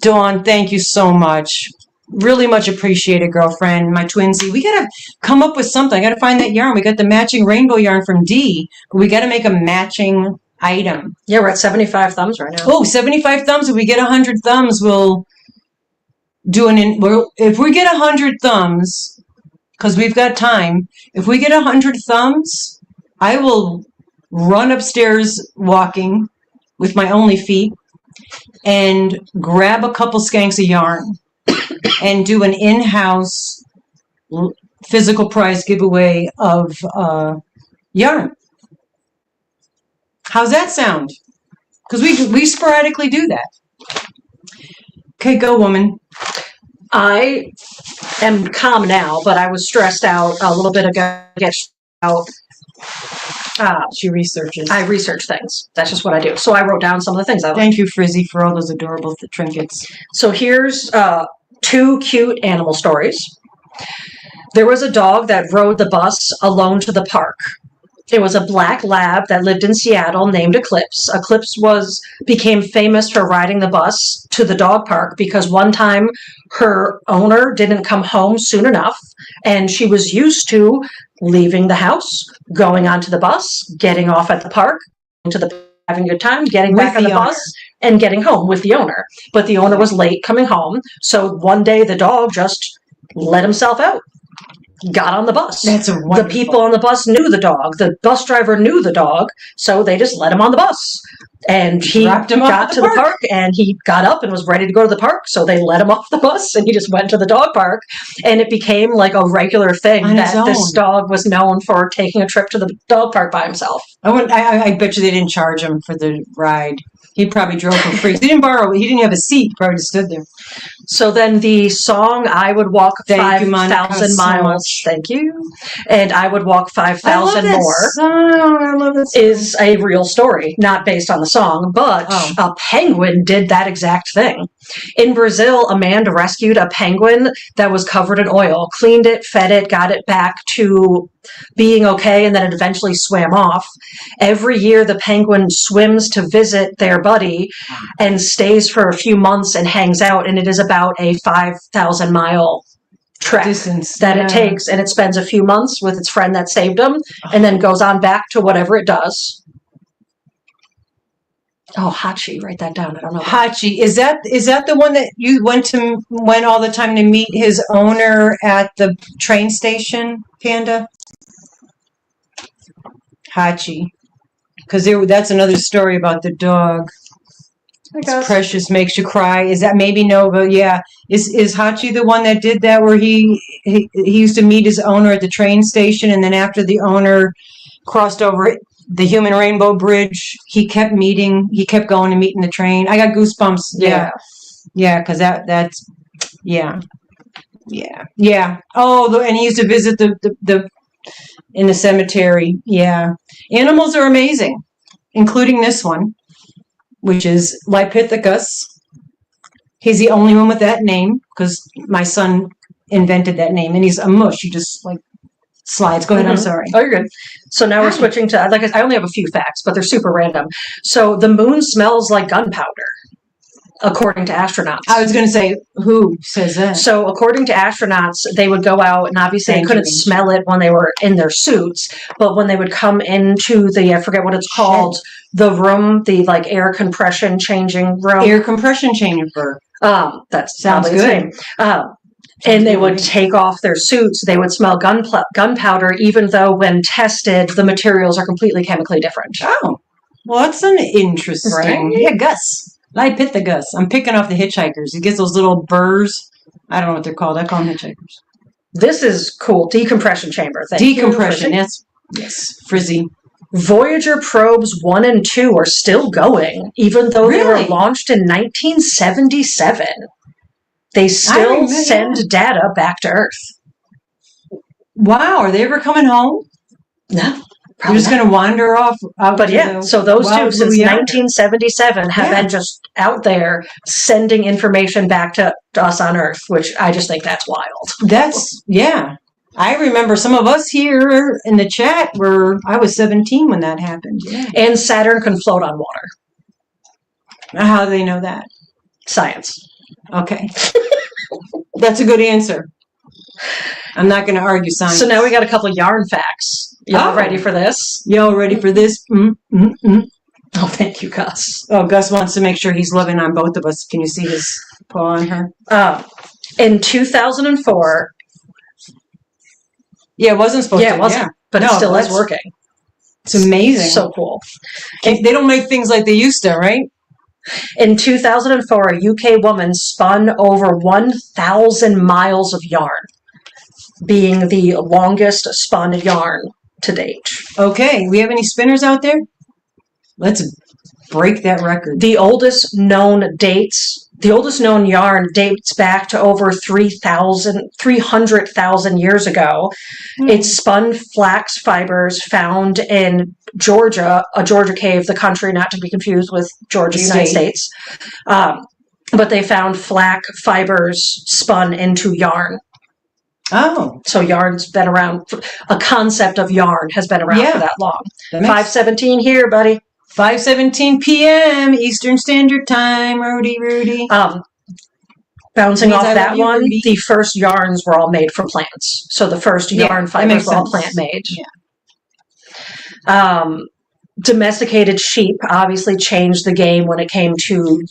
Dawn, thank you so much. Really much appreciated, girlfriend, my twinsy. We gotta come up with something. I gotta find that yarn. We got the matching rainbow yarn from Dee, but we gotta make a matching item. Yeah, we're at 75 thumbs right now. Oh, 75 thumbs. If we get 100 thumbs, we'll do if we get 100 thumbs, because we've got time, if we get 100 thumbs, I will run upstairs walking with my only feet and grab a couple skanks of yarn and do an in-house physical prize giveaway of yarn. How's that sound? Because we sporadically do that. Okay, go, woman. I am calm now, but I was stressed out a little bit ago. She researches. I research things. That's just what I do. So I wrote down some of the things I like. Thank you, Frizzy, for all those adorable trinkets. So here's 2 cute animal stories. There was a dog that rode the bus alone to the park. It was a black lab that lived in Seattle named Eclipse. Eclipse became famous for riding the bus to the dog park because one time her owner didn't come home soon enough, and she was used to leaving the house, going onto the bus, getting off at the park, having a good time, getting back on the bus, and getting home with the owner. But the owner was late coming home, so one day the dog just let himself out. Got on the bus. That's wonderful. The people on the bus knew the dog. The bus driver knew the dog, so they just let him on the bus. And he got to the park, and he got up and was ready to go to the park, so they let him off the bus, and he just went to the dog park. And it became like a regular thing that this dog was known for taking a trip to the dog park by himself. I bet you they didn't charge him for the ride. He probably drove for free. He didn't have a seat. He probably just stood there. So then the song, I would walk 5,000 miles. Thank you. And I would walk 5,000 more. I love that song. Is a real story, not based on the song, but a penguin did that exact thing. In Brazil, a man rescued a penguin that was covered in oil, cleaned it, fed it, got it back to being okay, and then it eventually swam off. Every year, the penguin swims to visit their buddy and stays for a few months and hangs out, and it is about a 5,000-mile trek that it takes, and it spends a few months with its friend that saved him, and then goes on back to whatever it does. Oh, Hachi, write that down. I don't know. Hachi, is that the one that you went all the time to meet his owner at the train station, Panda? Hachi, because that's another story about the dog. It's precious, makes you cry. Is that maybe Nova? Yeah. Is Hachi the one that did that, where he used to meet his owner at the train station, and then after the owner crossed over the Human Rainbow Bridge, he kept going and meeting the train. I got goosebumps. Yeah, because that's yeah. Oh, and he used to visit the in the cemetery. Yeah, animals are amazing, including this one, which is Lipithecus. He's the only one with that name because my son invented that name, and he's a mush. He just slides. Go ahead. I'm sorry. Oh, you're good. So now we're switching to, I only have a few facts, but they're super random. So the moon smells like gunpowder. according to astronauts. I was going to say, who says that? So according to astronauts, they would go out and obviously they couldn't smell it when they were in their suits, but when they would come into the, I forget what it's called, the room, the like air compression changing room. Air compression chamber. That sounds good. And they would take off their suits. They would smell gunpowder, even though when tested, the materials are completely chemically different. Oh, well, that's an interesting. Right? Yeah, Gus. I pit the Gus. I'm picking off the hitchhikers. He gets those little burrs. I don't know what they're called. I call them hitchhikers. This is cool. Decompression chamber. Decompression. Yes. Frizzy. Voyager probes 1 and 2 are still going, even though they were launched in 1977. They still send data back to Earth. Wow, are they ever coming home? No. They're just going to wander off. But yeah, so those two since 1977 have been just out there sending information back to us on Earth, which I just think that's wild. That's, yeah. I remember some of us here in the chat I was 17 when that happened. Yeah. And Saturn can float on water. How do they know that? Science. Okay. That's a good answer. I'm not going to argue science. So now we got a couple yarn facts. Y'all ready for this? Y'all ready for this? Oh, thank you, Gus. Oh, Gus wants to make sure he's loving on both of us. Can you see his paw on her? In 2004. Yeah, it wasn't supposed to. Yeah, it wasn't. But it still is working. It's amazing. So cool. They don't make things like they used to, right? In 2004, a UK woman spun over 1,000 miles of yarn, being the longest spun yarn to date. Okay, we have any spinners out there? Let's break that record. The oldest known yarn dates back to over 300,000 years ago. It spun flax fibers found in Georgia, a Georgia cave, the country, not to be confused with Georgia, United States. But they found flax fibers spun into yarn. Oh. So yarn's been around, a concept of yarn has been around for that long. 5:17 here, buddy. 5:17 p.m. Eastern Standard Time, Rudy. Bouncing off that one, the first yarns were all made from plants. So the first yarn fibers were all plant-made. Yeah. Domesticated sheep obviously changed the game when it came to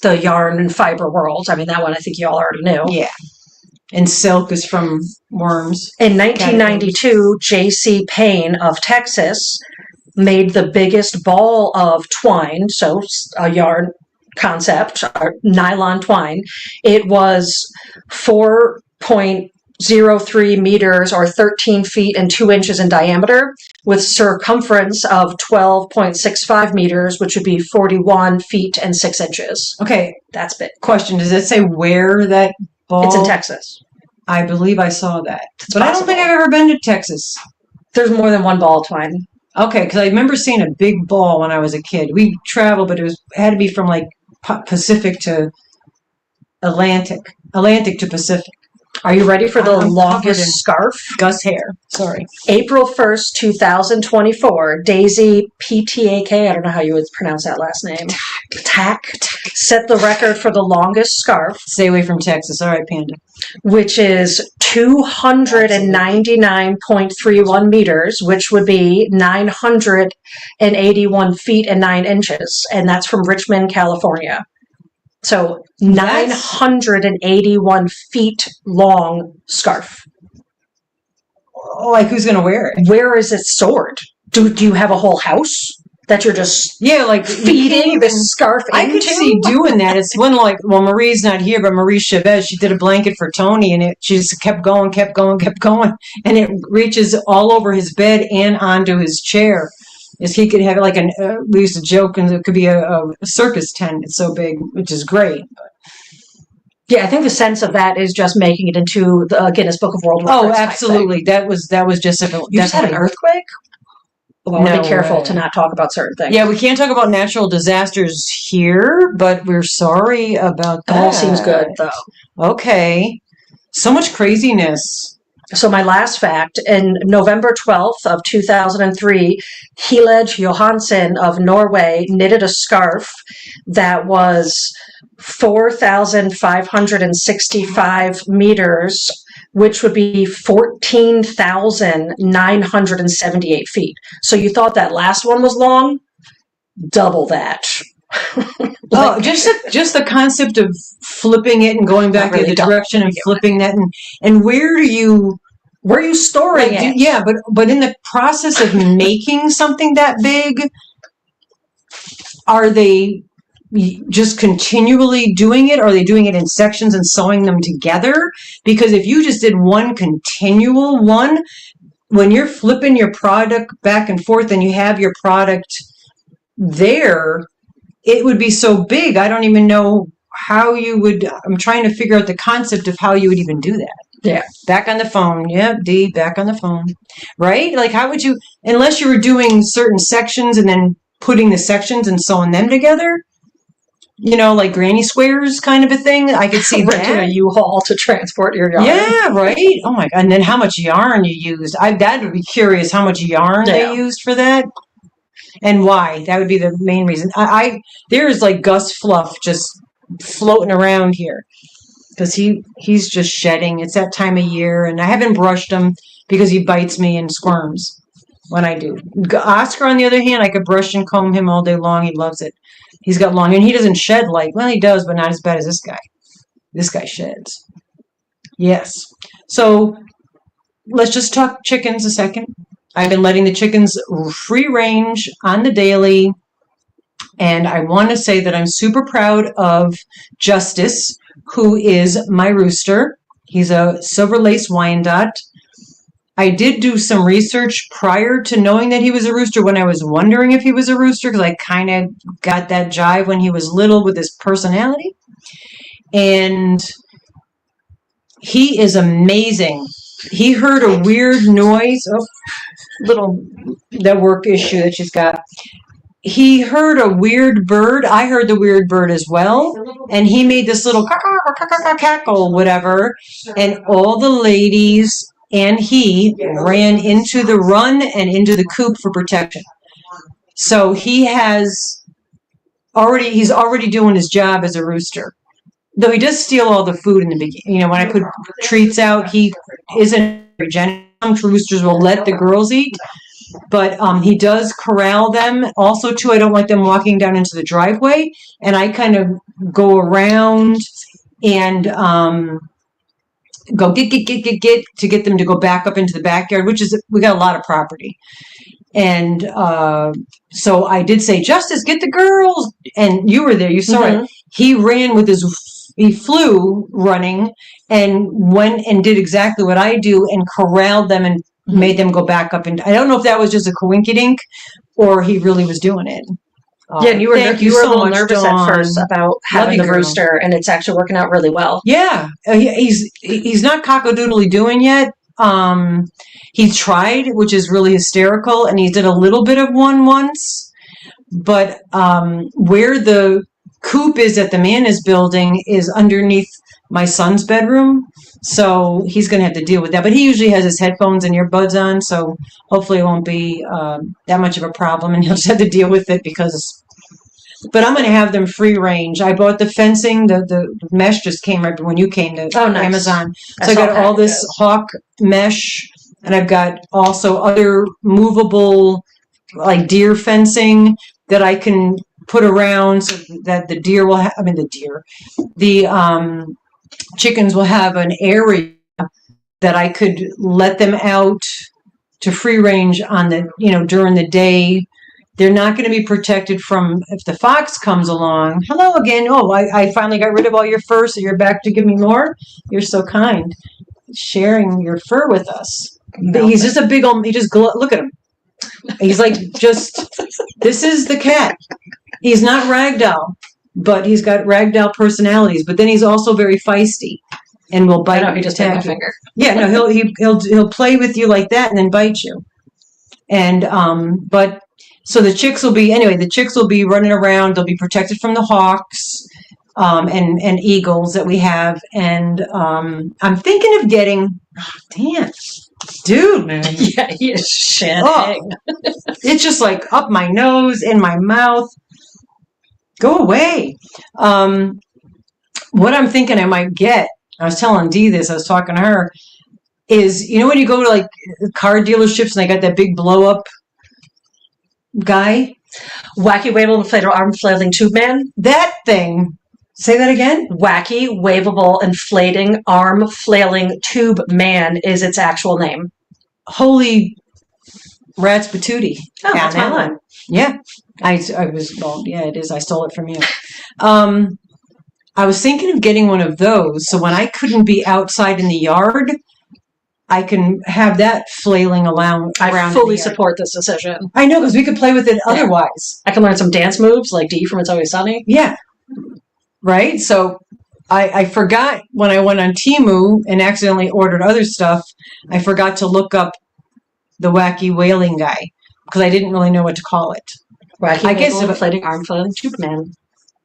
the yarn and fiber world. I mean, that one I think you all already knew. Yeah. And silk is from worms. In 1992, J.C. Payne of Texas made the biggest ball of twine, so a yarn concept, nylon twine. It was 4.03 meters or 13 feet and 2 inches in diameter with circumference of 12.65 meters, which would be 41 feet and 6 inches. Okay. That's big. Question, does it say where that ball? It's in Texas. I believe I saw that. But I don't think I've ever been to Texas. There's more than one ball of twine. Okay, because I remember seeing a big ball when I was a kid. We traveled, but it had to be from like Pacific to Atlantic to Pacific. Are you ready for the longest scarf? Gus hair. Sorry. April 1st, 2024, Daisy Ptak, I don't know how you would pronounce that last name. Tack set the record for the longest scarf. Stay away from Texas. All right, Panda. Which is 299.31 meters, which would be 981 feet and 9 inches. And that's from Richmond, California. So 981 feet long scarf. Oh, like who's going to wear it? Where is it stored? Do you have a whole house that you're just like feeding this scarf into? I could see doing that. It's when Marie's not here, but Marie Chavez, she did a blanket for Tony and she just kept going. And it reaches all over his bed and onto his chair. Is he could have like we used to joke, and it could be a circus tent. It's so big, which is great. Yeah, I think the sense of that is just making it into the Guinness Book of World Records. Oh, absolutely. That was just a. You just had an earthquake? Well, no, be careful to not talk about certain things. Yeah, we can't talk about natural disasters here, but we're sorry about that. All seems good, though. Okay. So much craziness. So my last fact, in November 12th of 2003, Hilej Johansen of Norway knitted a scarf that was 4,565 meters, which would be 14,978 feet. So you thought that last one was long? Double that. Oh, just the concept of flipping it and going back the other direction and flipping that, and where are you storing it? Yeah, but in the process of making something that big, are they just continually doing it? Or are they doing it in sections and sewing them together? Because if you just did one continual one, when you're flipping your product back and forth and you have your product there, it would be so big. I don't even know how you would. I'm trying to figure out the concept of how you would even do that. Yeah. Back on the phone. Yeah, D, back on the phone. Right? Like, how would you, unless you were doing certain sections and then putting the sections and sewing them together, like granny squares kind of a thing. I could see renting a U-Haul to transport your yarn. Yeah, right. Oh my God. And then how much yarn you used. That would be curious how much yarn they used for that. And why? That would be the main reason. There's like Gus Fluff just floating around here because he's just shedding. It's that time of year, and I haven't brushed him because he bites me and squirms when I do. Oscar, on the other hand, I could brush and comb him all day long. He loves it. He's got long, and he doesn't shed he does, but not as bad as this guy. This guy sheds. Yes. So let's just talk chickens a second. I've been letting the chickens free range on the daily, and I want to say that I'm super proud of Justice, who is my rooster. He's a Silver Lace Wyandotte. I did do some research prior to knowing that he was a rooster when I was wondering if he was a rooster, because I kind of got that jive when he was little with his personality. And he is amazing. He heard a weird noise. That work issue that she's got. He heard a weird bird. I heard the weird bird as well. And he made this little cackle, whatever. And all the ladies and he ran into the run and into the coop for protection. So he's already doing his job as a rooster. Though he does steal all the food in the beginning. When I put treats out, he isn't very generous. Some roosters will let the girls eat, but he does corral them. Also, too, I don't like them walking down into the driveway, and I kind of go around and go get to get them to go back up into the backyard, we got a lot of property. And so I did say, Justice, get the girls. And you were there. You saw it. He ran he flew running and went and did exactly what I do and corralled them and made them go back up. And I don't know if that was just a coinkydink or he really was doing it. Yeah, and you were a little nervous at first about having the rooster, and it's actually working out really well. Yeah, he's not cockadoodly doing yet. He tried, which is really hysterical, and he did a little bit of one once. But where the coop is that the man is building is underneath my son's bedroom, so he's going to have to deal with that. But he usually has his headphones and earbuds on, so hopefully it won't be that much of a problem, and he'll just have to deal with it But I'm going to have them free range. I bought the fencing. The mesh just came right when you came to Amazon. So I got all this hawk mesh, and I've got also other movable like deer fencing that I can put around so that the deer will the chickens will have an area that I could let them out to free range on during the day. They're not going to be protected from if the fox comes along. Hello again. Oh, I finally got rid of all your fur, so you're back to give me more. You're so kind, sharing your fur with us. He's just a big old. Look at him. He's like this is the cat. He's not ragdoll, but he's got ragdoll personalities. But then he's also very feisty and will bite. He just tapped my finger. Yeah, no, he'll play with you like that and then bite you. And but so the chicks will be running around. They'll be protected from the hawks. and eagles that we have. And I'm thinking of getting, damn, dude, man. Yeah, he is shitting. Oh, it's just like up my nose, in my mouth. Go away. What I'm thinking I might get, I was telling Dee this, I was talking to her, is, you know, when you go to like car dealerships and they got that big blow up guy? Wacky wavable inflatable arm flailing tube man. That thing. Say that again? Wacky wavable inflating arm flailing tube man is its actual name. Holy rats patootie. Oh, that's my line. Yeah. I was, well, yeah, it is. I stole it from you. I was thinking of getting one of those, so when I couldn't be outside in the yard, I can have that flailing around. I fully support this decision. I know, because we could play with it otherwise. I can learn some dance moves like Dee from It's Always Sunny. Yeah. Right? So I forgot when I went on Temu and accidentally ordered other stuff, I forgot to look up the wacky wailing guy, because I didn't really know what to call it. Wacky I guess inflating arm flailing tube man.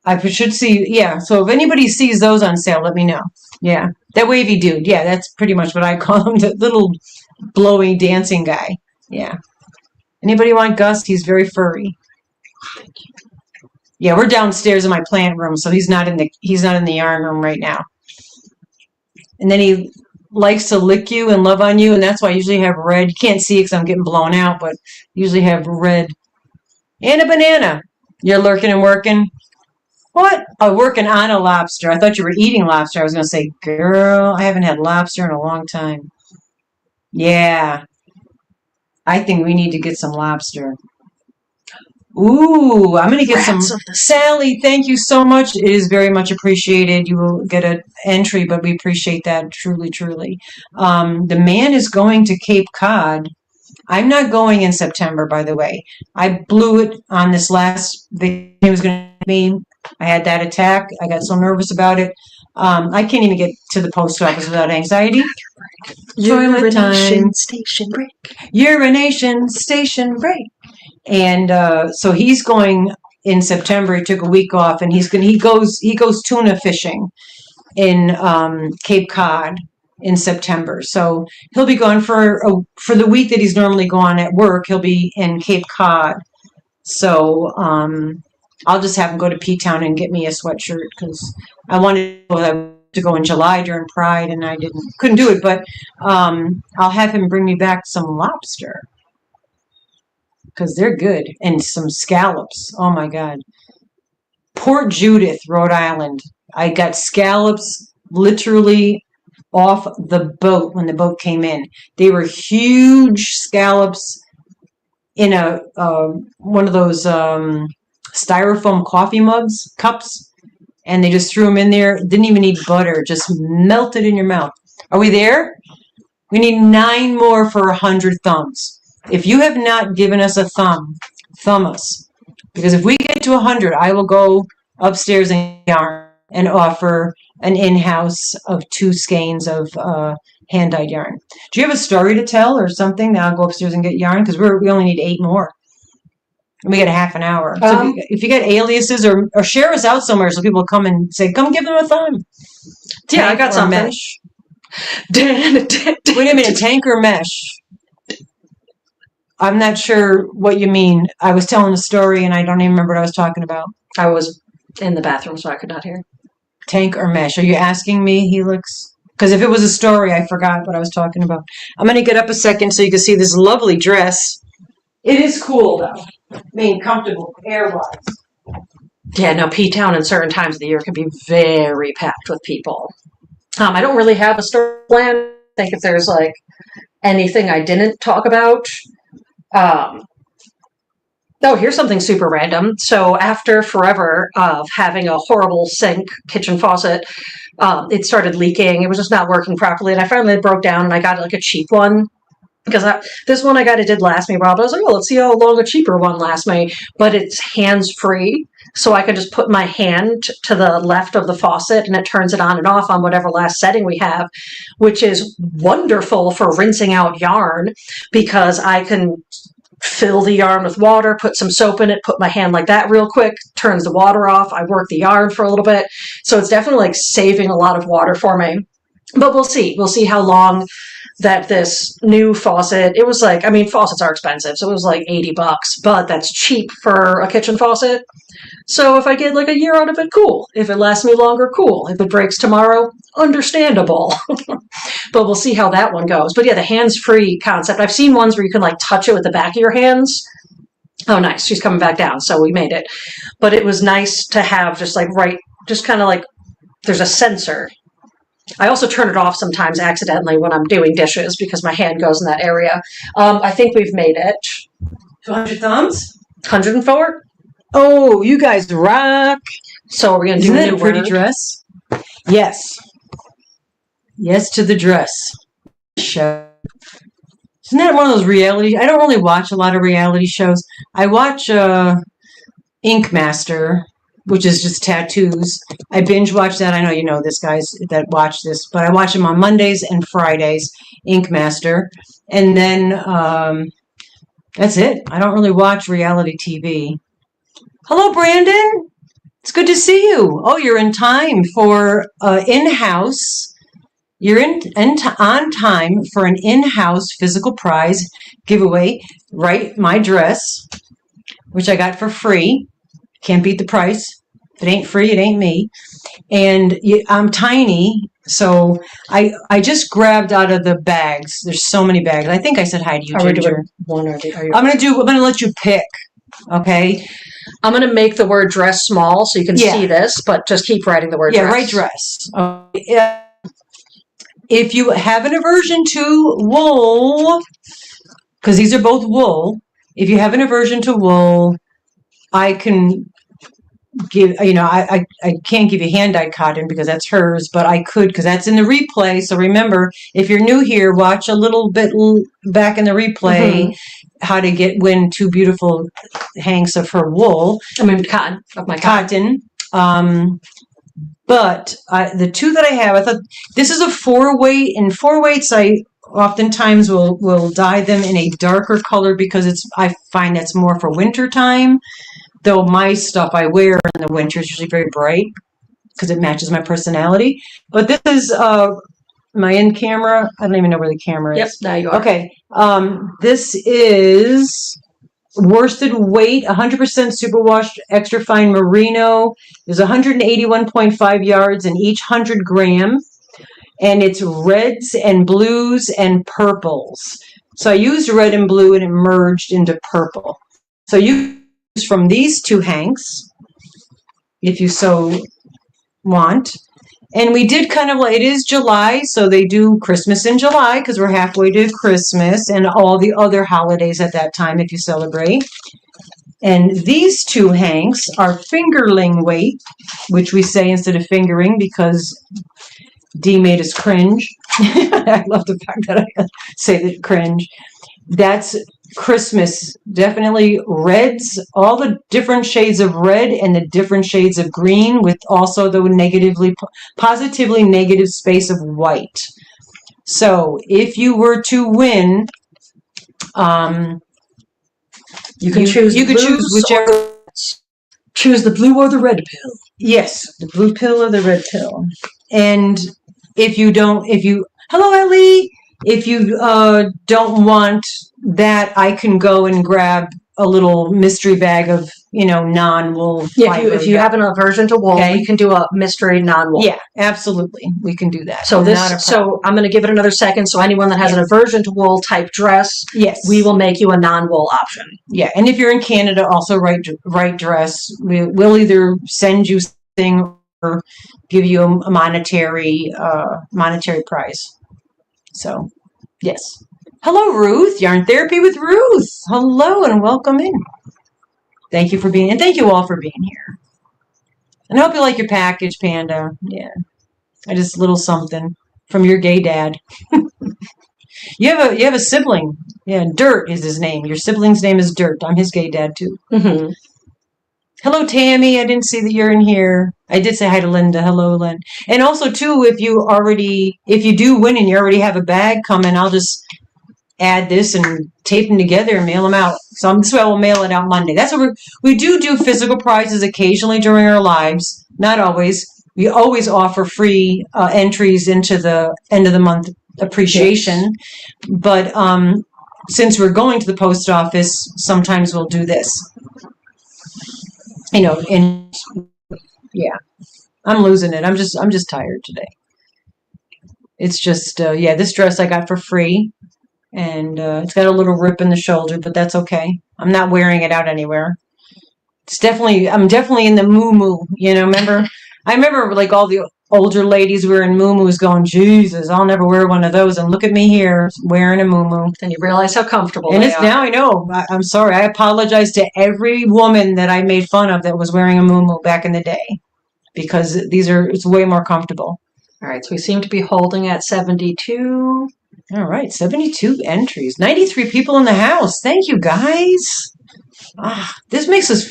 I should see, yeah. So if anybody sees those on sale, let me know. Yeah. That wavy dude. Yeah, that's pretty much what I call him. The little blowy dancing guy. Yeah. Anybody want Gus? He's very furry. Yeah, we're downstairs in my plant room, so he's not in the yarn room right now. And then he likes to lick you and love on you, and that's why I usually have red. You can't see it because I'm getting blown out, but usually have red. And a banana. You're lurking and working. What? Oh, working on a lobster. I thought you were eating lobster. I was going to say, girl, I haven't had lobster in a long time. Yeah. I think we need to get some lobster. Ooh, I'm going to get some. Sally, thank you so much. It is very much appreciated. You will get an entry, but we appreciate that truly, truly. The man is going to Cape Cod. I'm not going in September, by the way. I blew it on this last vacation. He was going to me. I had that attack. I got so nervous about it. I can't even get to the post office without anxiety. Urination station break. Urination station break. And so he's going in September. He took a week off, and he goes tuna fishing in Cape Cod in September. So he'll be gone for the week that he's normally gone at work. He'll be in Cape Cod. So I'll just have him go to P-Town and get me a sweatshirt, because I wanted to go in July during Pride, and I couldn't do it. But I'll have him bring me back some lobster, because they're good, and some scallops. Oh my God. Port Judith, Rhode Island. I got scallops literally off the boat when the boat came in. They were huge scallops in a one of those styrofoam coffee cups, and they just threw them in there. Didn't even need butter, just melted in your mouth. Are we there? We need 9 more for 100 thumbs. If you have not given us a thumb us, because if we get to 100, I will go upstairs and yarn and offer an in-house of 2 skeins of hand-dyed yarn. Do you have a story to tell or something that I'll go upstairs and get yarn? Because we only need 8 more. And we get a half an hour. So if you get aliases or share us out somewhere so people come and say, come give them a thumb. Yeah, I got some mesh. Wait a minute, tank or mesh? I'm not sure what you mean. I was telling a story and I don't even remember what I was talking about. I was in the bathroom, so I could not hear. Tank or mesh? Are you asking me, Helix? Because if it was a story, I forgot what I was talking about. I'm going to get up a second so you can see this lovely dress. It is cool, though. I mean, comfortable, air-wise. Yeah, no, P-Town in certain times of the year can be very packed with people. I don't really have a story plan. I think if there's, like, anything I didn't talk about. Oh, here's something super random. So after forever of having a horrible sink, kitchen faucet, it started leaking. It was just not working properly. And I finally broke down and I got like a cheap one. Because this one I got, it did last me a while. But I was like, oh, let's see how long a cheaper one lasts me. But it's hands-free. So I can just put my hand to the left of the faucet and it turns it on and off on whatever last setting we have, which is wonderful for rinsing out yarn because I can fill the yarn with water, put some soap in it, put my hand like that real quick, turns the water off. I work the yarn for a little bit. So it's definitely like saving a lot of water for me. But we'll see. We'll see how long that this new faucet, it was like, I mean, faucets are expensive, so it was like $80, but that's cheap for a kitchen faucet. So if I get like a year out of it, cool. If it lasts me longer, cool. If it breaks tomorrow, understandable. But we'll see how that one goes. But yeah, the hands-free concept. I've seen ones where you can like touch it with the back of your hands. Oh, nice. She's coming back down, so we made it. But it was nice to have just like just kind of like, there's a sensor. I also turn it off sometimes accidentally when I'm doing dishes because my hand goes in that area. I think we've made it. 200 thumbs? 104? Oh, you guys rock. So we're going to do a new pretty dress? Yes. Yes to the dress. Show. Isn't that one of those reality? I don't really watch a lot of reality shows. I watch Ink Master, which is just tattoos. I binge watch that. I know you know this, guys, that watch this, but I watch them on Mondays and Fridays, Ink Master. And then that's it. I don't really watch reality TV. Hello, Brandon. It's good to see you. Oh, you're in time for in-house. You're on time for an in-house physical prize giveaway. Right, my dress, which I got for free. Can't beat the price. If it ain't free, it ain't me. And I'm tiny, so I just grabbed out of the bags. There's so many bags. I think I said hi to you, Ginger. Doing one or the other? I'm gonna let you pick. Okay. I'm gonna make the word dress small so you can see this, but just keep writing the word dress. Yeah, write dress. If you have an aversion to wool, because these are both wool, if you have an aversion to wool, I can give, I can't give you hand-dyed cotton because that's hers, but I could because that's in the replay. So remember, if you're new here, watch a little bit back in the replay how to win two beautiful hanks of her wool. I mean, cotton. Of my cotton. But the two that I have, I thought this is a 4-weight. In 4-weights, I oftentimes will dye them in a darker color because I find that's more for winter time. Though my stuff I wear in the winter is usually very bright because it matches my personality. But this is my in camera. I don't even know where the camera is. Yep, now you are. Okay. This is worsted weight, 100% superwash, extra fine merino. There's 181.5 yards in each 100 gram. And it's reds and blues and purples. So I used red and blue and it merged into purple. So you from these two hanks, if you so want. And we did kind of like, it is July, so they do Christmas in July because we're halfway to Christmas and all the other holidays at that time if you celebrate. And these two hanks are fingerling weight, which we say instead of fingering because D made us cringe. I love the fact that I say that cringe. That's Christmas, definitely reds, all the different shades of red and the different shades of green with also the positively negative space of white. So if you were to win, you could choose whichever. Choose the blue or the red pill. Yes, the blue pill or the red pill. And hello Ellie, if you don't want that, I can go and grab a little mystery bag of, non-wool fiber. If you have an aversion to wool, we can do a mystery non-wool. Yeah, absolutely. We can do that. So I'm going to give it another second. So anyone that has an aversion to wool type dress, we will make you a non-wool option. Yeah, and if you're in Canada, also write dress. We'll either send you something or give you a monetary prize. So, yes. Hello, Ruth. Yarn Therapy with Ruth. Hello and welcome in. Thank you and thank you all for being here. And I hope you like your package, Panda. Yeah. I just a little something from your gay dad. You have a sibling. Yeah, Dirt is his name. Your sibling's name is Dirt. I'm his gay dad too. Mm-hmm. Hello, Tammy. I didn't see that you're in here. I did say hi to Linda. Hello, Lynn. And also, too, if you do win and you already have a bag coming, I'll just add this and tape them together and mail them out. So this way I will mail it out Monday. That's what we do physical prizes occasionally during our lives. Not always. We always offer free entries into the end of the month appreciation. Yes. But since we're going to the post office, sometimes we'll do this. You know, and yeah, I'm losing it. I'm just tired today. It's just, this dress I got for free, and it's got a little rip in the shoulder, but that's okay. I'm not wearing it out anywhere. I'm definitely in the moo-moo, you know, I remember like all the older ladies wearing moo-moos going, Jesus, I'll never wear one of those, and look at me here wearing a moo-moo. And you realize how comfortable and they are. Now I know. I'm sorry. I apologize to every woman that I made fun of that was wearing a moo-moo back in the day, because it's way more comfortable. All right, so we seem to be holding at 72. All right, 72 entries. 93 people in the house. Thank you, guys. This makes us,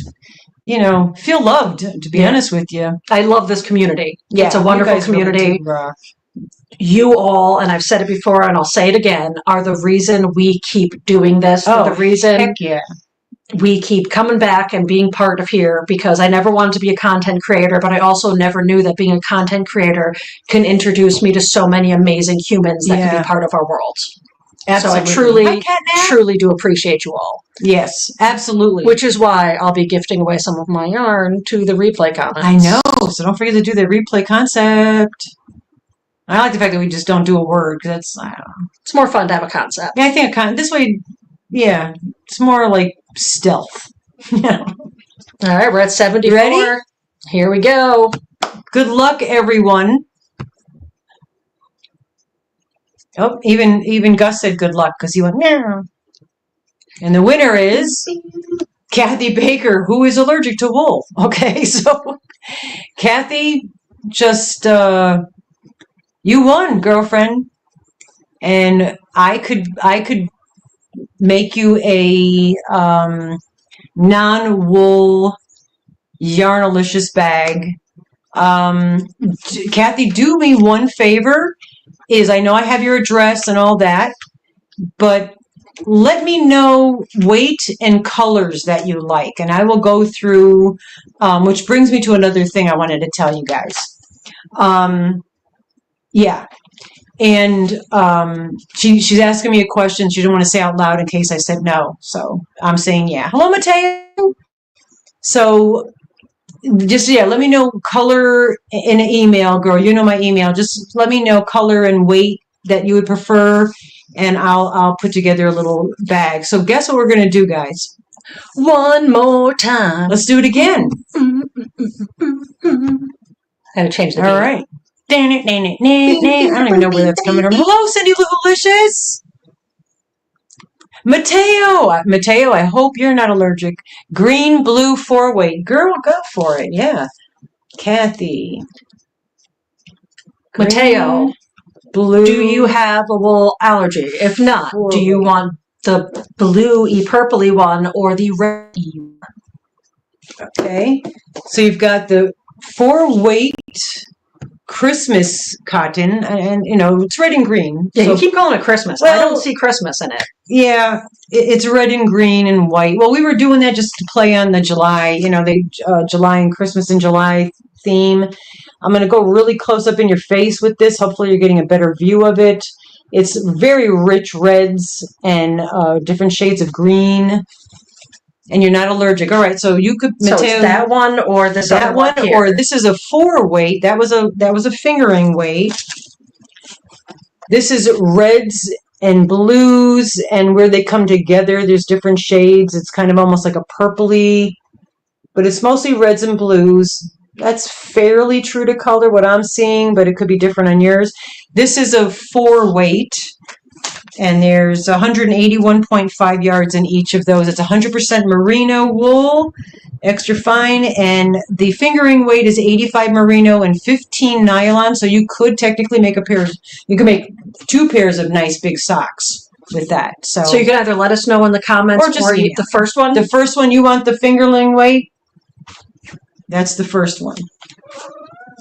feel loved, to be honest with you. I love this community. Yeah, it's a wonderful community. You all, and I've said it before and I'll say it again, are the reason we keep doing this. The reason heck yeah. We keep coming back and being part of here, because I never wanted to be a content creator, but I also never knew that being a content creator can introduce me to so many amazing humans that can be part of our world. Absolutely. So I truly do appreciate you all. Yes, absolutely. Which is why I'll be gifting away some of my yarn to the replay comments. I know, so don't forget to do the replay concept. I like the fact that we just don't do a word, because I don't know. It's more fun to have a concept. Yeah, I think this way, it's more like stealth. All right, we're at 74. Ready? Here we go. Good luck, everyone. Oh, even Gus said good luck, because he went, meow. And the winner is Kathy Baker, who is allergic to wool. Okay, so Kathy, just you won, girlfriend. And I could make you a non-wool Yarnalicious bag. Kathy, do me one favor. I know I have your address and all that, but let me know weight and colors that you like, and I will go through, which brings me to another thing I wanted to tell you guys. And she's asking me a question she didn't want to say out loud in case I said no, so I'm saying yeah. Hello, Mateo. So just let me know color in an email, girl. You know my email. Just let me know color and weight that you would prefer, and I'll put together a little bag. So guess what we're gonna do, guys? One more time. Let's do it again. I gotta change the beat. All right. I don't even know where that's coming from. Hello, Cindy Littlelicious. Mateo, I hope you're not allergic. Green, blue, 4-weight. Girl, go for it. Yeah. Kathy. Mateo, blue. Do you have a wool allergy? If not, do you want the blue-y, purpley one or the red-y one? Okay. So you've got the 4-weight Christmas cotton, and it's red and green. Yeah, so, you keep calling it Christmas. Well, I don't see Christmas in it. Yeah, it's red and green and white. Well, we were doing that just to play on the July, July and Christmas in July theme. I'm going to go really close up in your face with this. Hopefully you're getting a better view of it. It's very rich reds and different shades of green. And you're not allergic. All right, so you could Mateo, so it's that one or this other one here. Or this is a 4-weight. That was a fingering weight. This is reds and blues, and where they come together, there's different shades. It's kind of almost like a purpley, but it's mostly reds and blues. That's fairly true to color, what I'm seeing, but it could be different on yours. This is a 4-weight. And there's 181.5 yards in each of those. It's 100% merino wool, extra fine, and the fingering weight is 85 merino and 15 nylon. So you could technically make you could make 2 pairs of nice big socks with that. So you can either let us know in the comments or the first one. The first one, you want the fingerling weight? That's the first one.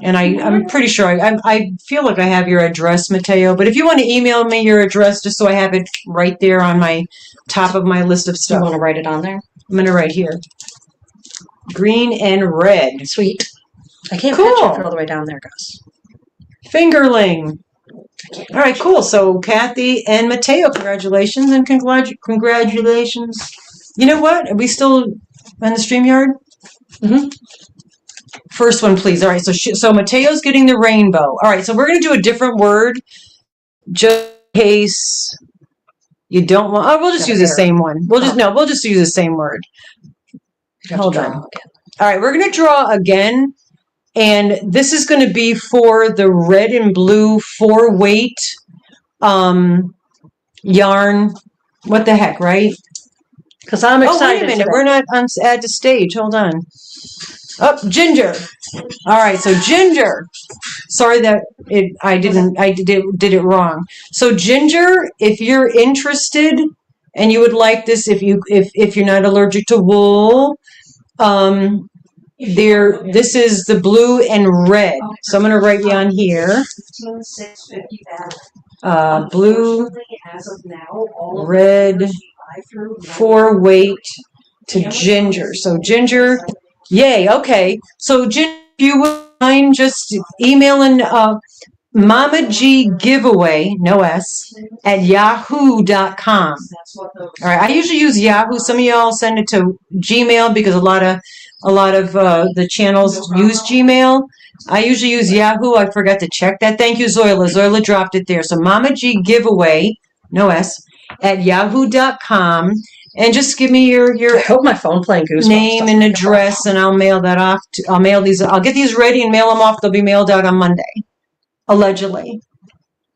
And I'm pretty sure I feel like I have your address, Mateo. But if you want to email me your address, just so I have it right there on my top of my list of You stuff. want to write it on there? I'm going to write here. Green and red. Sweet. I can't Cool. picture it all the way down there, Gus. Fingerling. All right, cool. So Kathy and Mateo, congratulations and congratulations. You know what? Are we still on the StreamYard? Mm-hmm. First one, please. All right, so Mateo's getting the rainbow. All right, so we're going to do a different word just in case you don't want. Oh, we'll just use the same one. We'll just use the same word. Hold on. All right, we're going to draw again, and this is going to be for the red and blue 4-weight yarn. What the heck, right? Because I'm excited. Oh, wait a minute. Today. We're not on add to stage. Hold on. Oh, Ginger. All right, so Ginger. Sorry that I did it wrong. So Ginger, if you're interested and you would like this, if you're not allergic to wool, this is the blue and red. So I'm going to write you on here. Blue, red, 4-weight to Ginger. So Ginger, yay. Okay. So Ginger, if you would mind just emailing Mama G Giveaway, no S, at yahoo.com. All right. I usually use Yahoo. Some of y'all send it to Gmail because a lot of the channels use Gmail. I usually use Yahoo. I forgot to check that. Thank you, Zoila. Zoila dropped it there. So Mama G Giveaway, no S, at yahoo.com. And just give me your I hope my phone playing Goosebumps name and address, and I'll mail that off. I'll get these ready and mail them off. They'll be mailed out on Monday, allegedly.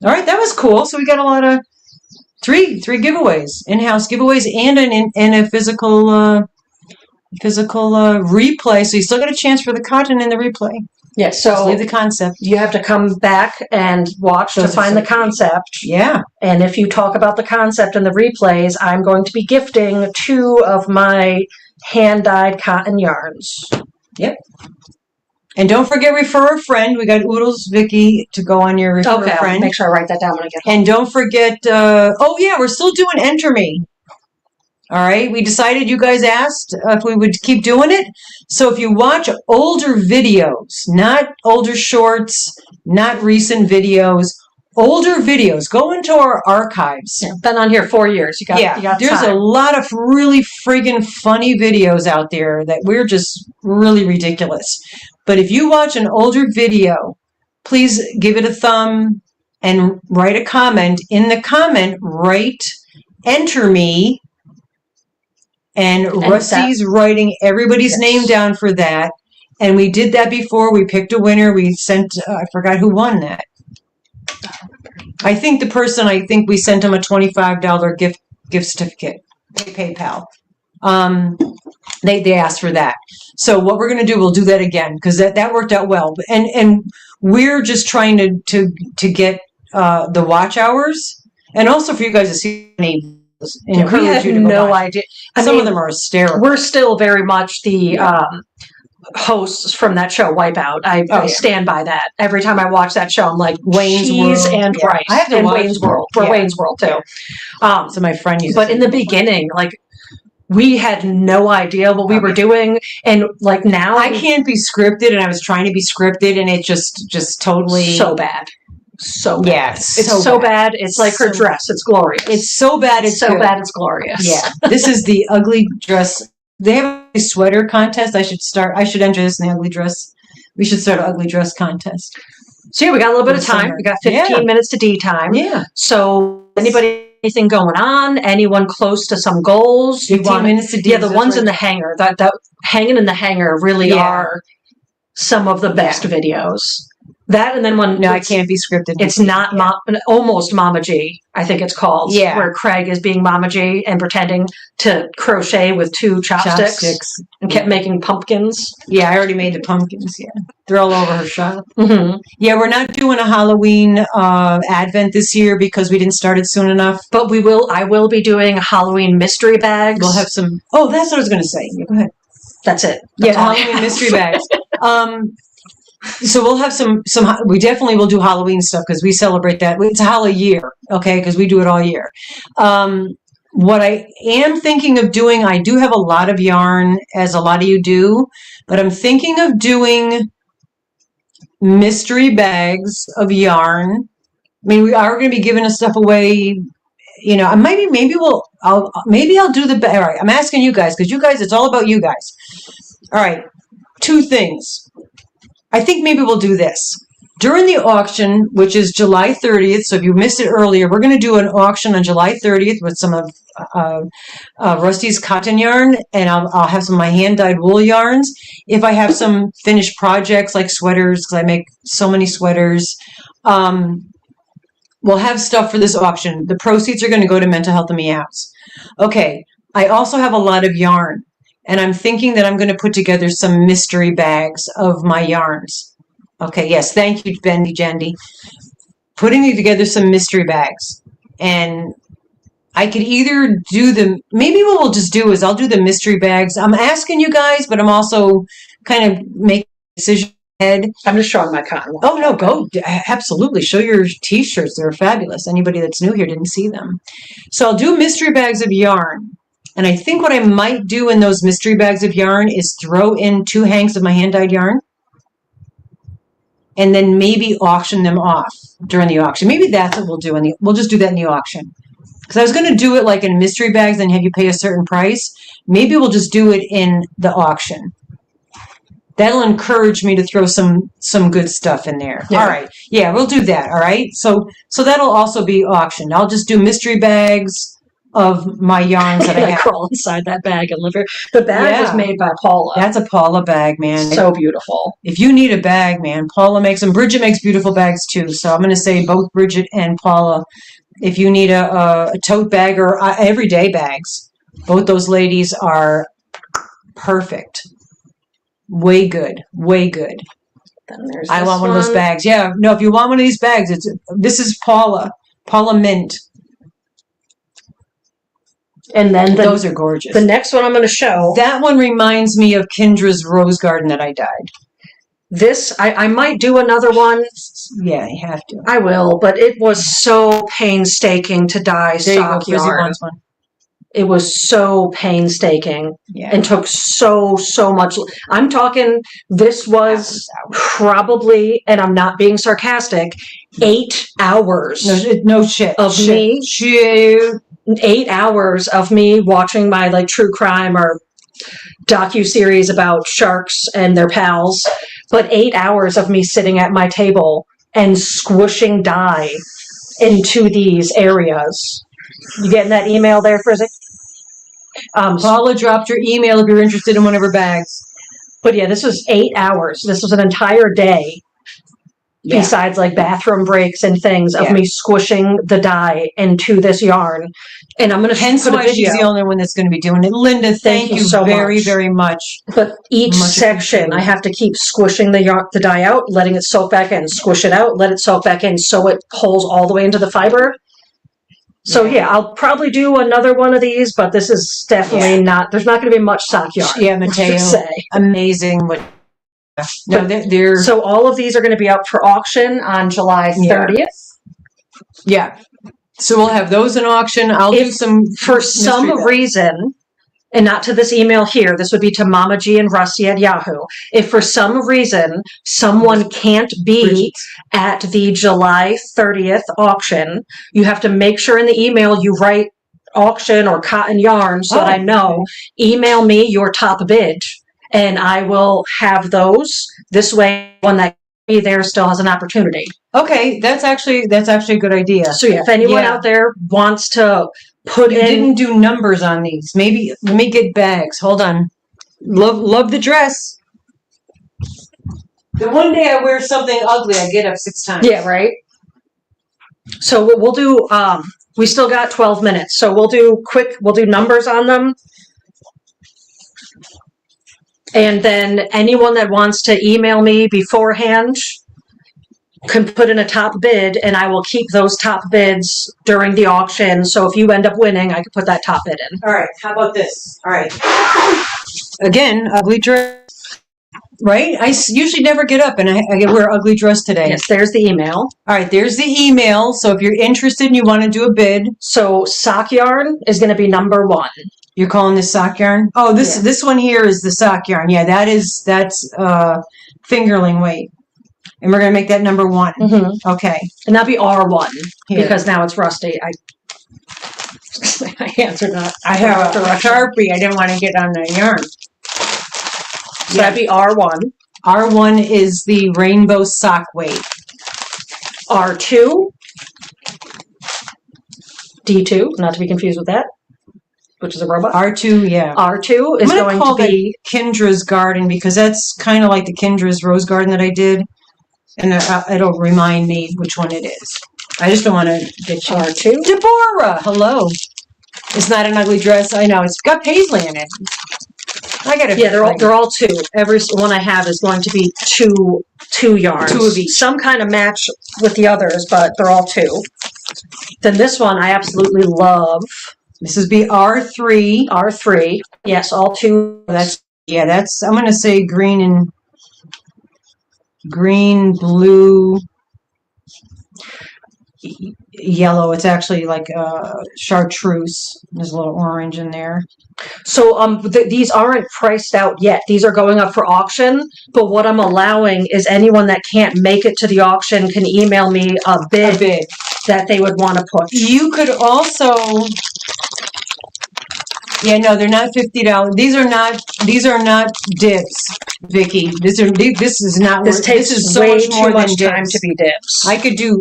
All right, that was cool. So we got a lot of three giveaways, in-house giveaways, and a physical replay. So you still got a chance for the cotton in the replay. Yes, so leave the concept. You have to come back and watch to find the concept. Yeah. And if you talk about the concept in the replays, I'm going to be gifting 2 of my hand-dyed cotton yarns. Yep. And don't forget, refer a friend. We got Oodles Vicky to go on your refer a friend. Make sure I write that down when I get home. And don't forget, oh yeah, we're still doing Enter Me. All right, we decided, you guys asked if we would keep doing it. So if you watch older videos, not older shorts, not recent videos, older videos, go into our archives. Yeah, been on here 4 years. You got there's time. A lot of really friggin' funny videos out there that we're just really ridiculous. But if you watch an older video, please give it a thumb and write a comment. In the comment, write Enter Me. And Rusty's writing everybody's name down for that. And we did that before. We picked a winner. We sent, I forgot who won that. I think we sent him a $25 gift certificate, PayPal. They asked for that. So what we're going to do, we'll do that again, because that worked out well. And we're just trying to get the watch hours, and also for you guys to see any. Yeah, we have no idea. Some of them are hysterical. We're still very much the hosts from that show, Wipeout. I stand by that. Every time I watch that show, I'm like, Wayne's World and rice. I have to watch Wayne's World. For Wayne's World, too. So my friend used But in the beginning, like, we had no idea what we were doing. And, like, now... I can't be scripted, and I was trying to be scripted, and it just totally... So bad. So bad. Yeah, it's so bad. It's like her dress. It's glorious. It's so bad. It's so bad. It's glorious. Yeah. This is the ugly dress. They have a sweater contest. I should enter this in the ugly dress. We should start an ugly dress contest. So yeah, we got a little bit of time. We got 15 minutes to D time. Yeah. So anything going on? Anyone close to some goals? 15 minutes to D. Yeah, the ones in the hanger. That hanging in the hanger really are some of the best videos. That, and then I can't be scripted. It's not almost Mama G, I think it's called. Yeah. Where Craig is being Mama G and pretending to crochet with 2 chopsticks. And kept making pumpkins. Yeah, I already made the pumpkins. Yeah, they're all over her shop. Mm-hmm. Yeah, we're not doing a Halloween advent this year because we didn't start it soon enough. But we will. I will be doing Halloween mystery bags. We'll have some. Oh, that's what I was going to say. Yeah, go ahead. That's it. Halloween mystery bags. So we'll have some. We definitely will do Halloween stuff because we celebrate that. It's a Halloween year, okay? Because we do it all year. What I am thinking of doing, I do have a lot of yarn, as a lot of you do, but I'm thinking of doing mystery bags of yarn. I mean, we are going to be giving us stuff away. You know, maybe I'll do the. All right, I'm asking you guys because you guys, it's all about you guys. All right, two things. I think maybe we'll do this. During the auction, which is July 30th, so if you missed it earlier, we're going to do an auction on July 30th with some of Rusty's cotton yarn, and I'll have some of my hand-dyed wool yarns. If I have some finished projects like sweaters, because I make so many sweaters, we'll have stuff for this auction. The proceeds are going to go to Mental Health and Meows. Okay, I also have a lot of yarn. And I'm thinking that I'm going to put together some mystery bags of my yarns. Okay, yes, thank you, Bendy Jendy. Putting together some mystery bags. And I could either do maybe what we'll just do is I'll do the mystery bags. I'm asking you guys, but I'm also kind of making a decision ahead. I'm just showing my cotton. Oh, no, go. Absolutely. Show your t-shirts. They're fabulous. Anybody that's new here didn't see them. So I'll do mystery bags of yarn. And I think what I might do in those mystery bags of yarn is throw in 2 hanks of my hand-dyed yarn and then maybe auction them off during the auction. Maybe that's what we'll do. We'll just do that in the auction. Because I was going to do it like in mystery bags and have you pay a certain price. Maybe we'll just do it in the auction. That'll encourage me to throw some good stuff in there. Yeah. All right. Yeah, we'll do that. All right. So that'll also be auctioned. I'll just do mystery bags of my yarns that I have. Crawl inside that bag and live here. The bag was made by Paula. That's a Paula bag, man. So beautiful. If you need a bag, man, Paula makes them. Bridget makes beautiful bags too. So I'm going to say both Bridget and Paula. If you need a tote bag or everyday bags, both those ladies are perfect. Way good. Way good. I want one of those bags. Yeah. No, if you want one of these bags, this is Paula. Paula Mint. And then those are gorgeous. The next one I'm going to show. That one reminds me of Kendra's rose garden that I dyed. This, I might do another one. Yeah, you have to. I will, but it was so painstaking to dye sock yarn. It was so painstaking and took so much. I'm talking, this was probably, and I'm not being sarcastic, 8 hours. No shit. Of me. 8 hours of me watching my like true crime or docu-series about sharks and their pals, but 8 hours of me sitting at my table and squishing dye into these areas. You getting that email there, Frizzy? Paula dropped your email if you're interested in one of her bags. But yeah, this was 8 hours. This was an entire day. Yeah. Besides like bathroom breaks and things of me squishing the dye into this yarn. And I'm going to hence why she's the only one that's going to be doing it. Linda, thank you so very much. But each section, I have to keep squishing the dye out, letting it soak back in, squish it out, let it soak back in so it pulls all the way into the fiber. So yeah, I'll probably do another one of these, but this is definitely not, there's not going to be much sock yarn. Yeah, Mateo, amazing. No, they're so all of these are going to be up for auction on July 30th. Yeah. So we'll have those in auction. I'll do some for some reason, and not to this email here, this would be to Mama G and Rusty at Yahoo. If for some reason someone can't be at the July 30th auction, you have to make sure in the email you write auction or cotton yarn so that I know. Email me your top bid. And I will have those. This way, one that be there still has an opportunity. Okay, that's actually a good idea. So yeah, if anyone out there wants to put in, didn't do numbers on these. Maybe let me get bags. Hold on. Love the dress. The one day I wear something ugly, I get up 6 times. Yeah, right. So we'll do. We still got 12 minutes, so we'll do numbers on them. And then anyone that wants to email me beforehand can put in a top bid, and I will keep those top bids during the auction. So if you end up winning, I can put that top bid in. All right. How about this? All right. Again, ugly dress. right? Usually never get up, and I wear an ugly dress today. Yes, there's the email. All right, there's the email. So if you're interested and you want to do a bid. So sock yarn is going to be number 1. You're calling this sock yarn? Oh, this one here is the sock yarn. Yeah, that's fingerling weight. And we're going to make that number 1. Mm-hmm. Okay. And that'll be R1 here. Because now it's rusty. My hands are not. I have a Sharpie. I didn't want to get on the yarn. So that'd be R1. R1 is the rainbow sock weight. R2. D2, not to be confused with that, which is a robot. R2, yeah. R2 is going to be Kendra's garden, because that's kind of like the Kendra's rose garden that I did. And it'll remind me which one it is. I just don't want to get you. R2. Deborah, hello. It's not an ugly dress. I know. It's got paisley in it. I got it. Yeah, they're all 2. Every one I have is going to be two yarns. 2 of each. Some kind of match with the others, but they're all 2. Then this one I absolutely love. This is R3. R3. Yes, all 2. That's I'm going to say green, blue, yellow. It's actually like chartreuse. There's a little orange in there. So these aren't priced out yet. These are going up for auction, but what I'm allowing is anyone that can't make it to the auction can email me a bid that they would want to push. You could also, yeah, no, they're not $50. These are not dips, Vicky. This is not. This takes so way much more too much than time to be dips. I could do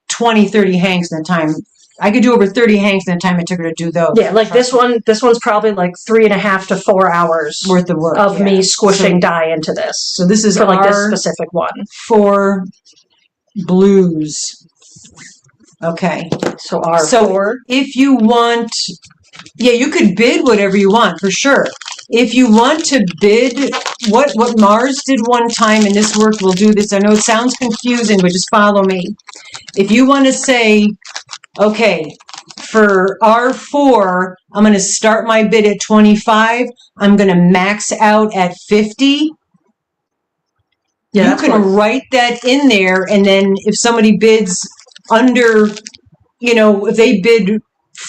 20, 30 hanks in the time. I could do over 30 hanks in the time it took her to do those. Yeah, like this one's probably like 3.5 to 4 hours worth of work of me squishing dye into this. So this is for like this specific one. 4 blues. Okay. So R4. So if you want, yeah, you could bid whatever you want for sure. If you want to bid, what Mars did one time, and this work will do this. I know it sounds confusing, but just follow me. If you want to say, okay, for R4, I'm going to start my bid at 25. I'm going to max out at 50. Yeah, you can write that in there, and then if somebody bids under, if they bid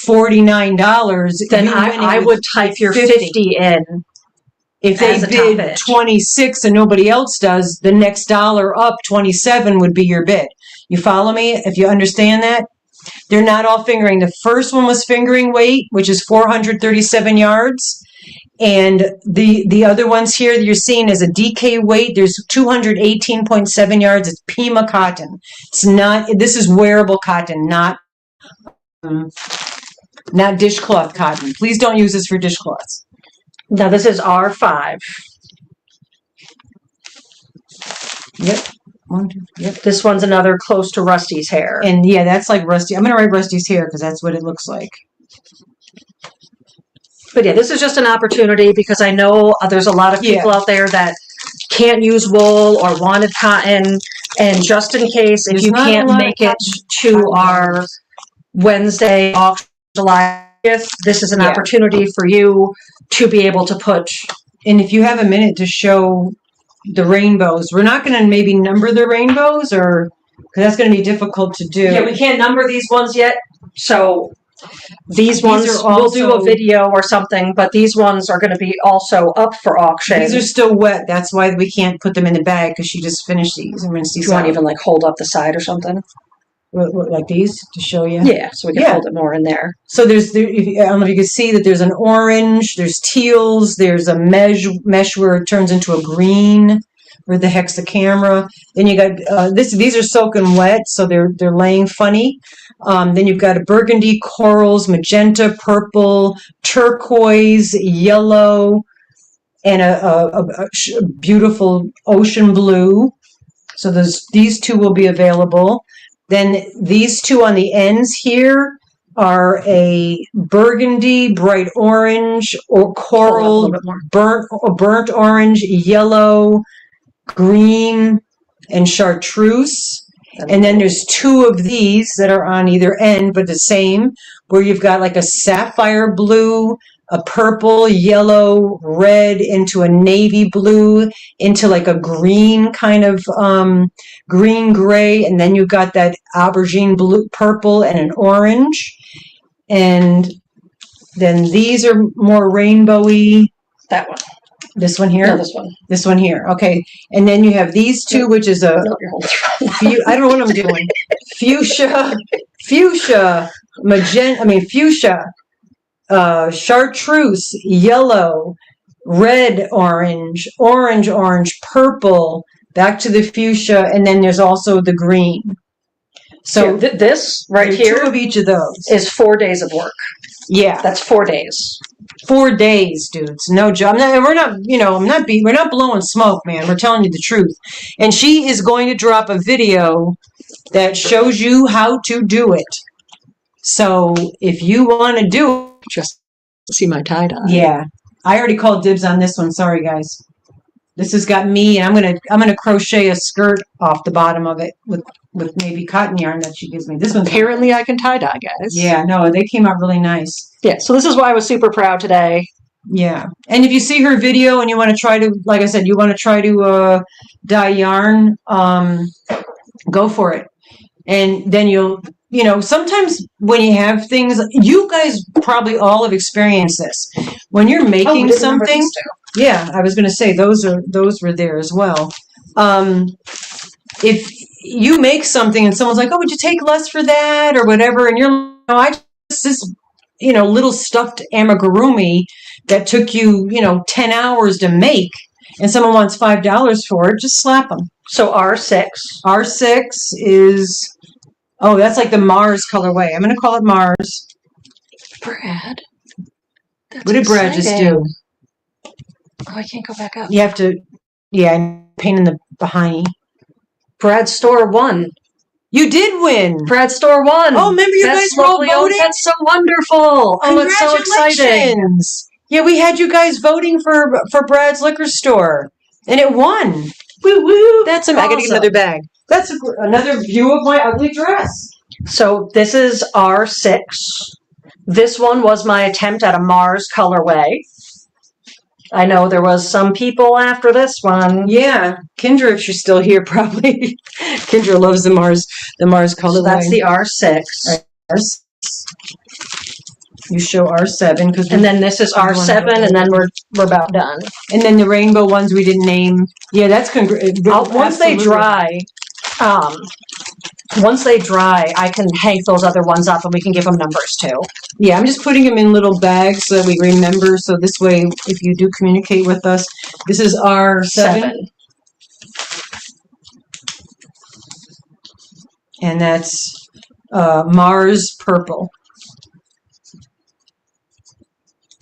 $49, then I would type your 50 in. If they bid 26 and nobody else does, the next dollar up, 27, would be your bid. You follow me? If you understand that? They're not all fingering. The first one was fingering weight, which is 437 yards. And the other ones here that you're seeing is a DK weight. There's 218.7 yards. It's Pima cotton. It's not, this is wearable cotton, not dishcloth cotton. Please don't use this for dishcloths. Now this is R5. Yep. Yep. This one's another close to Rusty's hair. And yeah, that's like Rusty. I'm going to write Rusty's hair because that's what it looks like. But yeah, this is just an opportunity because I know there's a lot of people out there that can't use wool or wanted cotton. And just in case, if you can't make it to our Wednesday auction, July 5th, this is an opportunity for you to be able to put. And if you have a minute to show the rainbows, we're not going to maybe number the rainbows, or because that's going to be difficult to do. Yeah, we can't number these ones yet. So these ones, we'll do a video or something, but these ones are going to be also up for auction. These are still wet. That's why we can't put them in the bag because she just finished these. I'm going to see. Do you want to even like hold up the side or something? Like these to show you? Yeah, so we can hold it more in there. So I don't know if you can see that there's an orange, there's teals, there's a mesh where it turns into a green. Where the heck's the camera? Then you got these are soaking wet, so they're laying funny. Then you've got a burgundy, corals, magenta, purple, turquoise, yellow, and a beautiful ocean blue. So these two will be available. Then these two on the ends here are a burgundy, bright orange, or coral, burnt orange, yellow, green, and chartreuse. And then there's two of these that are on either end, but the same, where you've got like a sapphire blue, a purple, yellow, red into a navy blue, into like a green kind of green gray, and then you've got that aubergine blue, purple, and an orange. And then these are more rainbowy. That one. This one here? No, this one. This one here. Okay. And then you have these two, which is a, I don't know what I'm doing. Fuchsia, fuchsia, chartreuse, yellow, red, orange, orange, purple, back to the fuchsia, and then there's also the green. So this right here, two of each of those is 4 days of work. Yeah, that's 4 days. 4 days, dudes. No job. We're not blowing smoke, man. We're telling you the truth. And she is going to drop a video that shows you how to do it. So if you want to do it, just see my tie-dye. Yeah. I already called dibs on this one. Sorry, guys. This has got me, and I'm gonna crochet a skirt off the bottom of it with maybe cotton yarn that she gives me. This one, apparently, I can tie-dye, guys. Yeah, no, they came out really nice. Yeah, so this is why I was super proud today. Yeah, and if you see her video and you want to try to, like I said, you want to try to dye yarn, go for it. And then sometimes when you have things, you guys probably all have experienced this. When you're making something, yeah, I was going to say those were there as well. If you make something and someone's like, "Oh, would you take less for that?" or whatever, and you're, I just this, little stuffed amigurumi that took you, 10 hours to make, and someone wants $5 for it, just slap them. So R6. R6 is, that's like the Mars colorway. I'm going to call it Mars. Brad. What did Brad just do? Oh, I can't go back up. You have to, pain in the behind. Brad's store won. You did win. Brad's store won. Oh, remember you guys were all voting? That's so wonderful. Oh, it's so exciting. Yeah, we had you guys voting for Brad's liquor store, and it won. Woo woo. That's amazing. I gotta get another bag. That's another view of my ugly dress. So this is R6. This one was my attempt at a Mars colorway. I know there was some people after this one. Yeah, Kendra, if she's still here, probably. Kendra loves the Mars colorway. So that's the R6. R6. You show R7 and then this is R7, and then we're about done. And then the rainbow ones we didn't name. Yeah, that's once they dry. Once they dry, I can hang those other ones up, and we can give them numbers too. Yeah, I'm just putting them in little bags so that we remember. So this way, if you do communicate with us, this is R7. And that's Mars purple.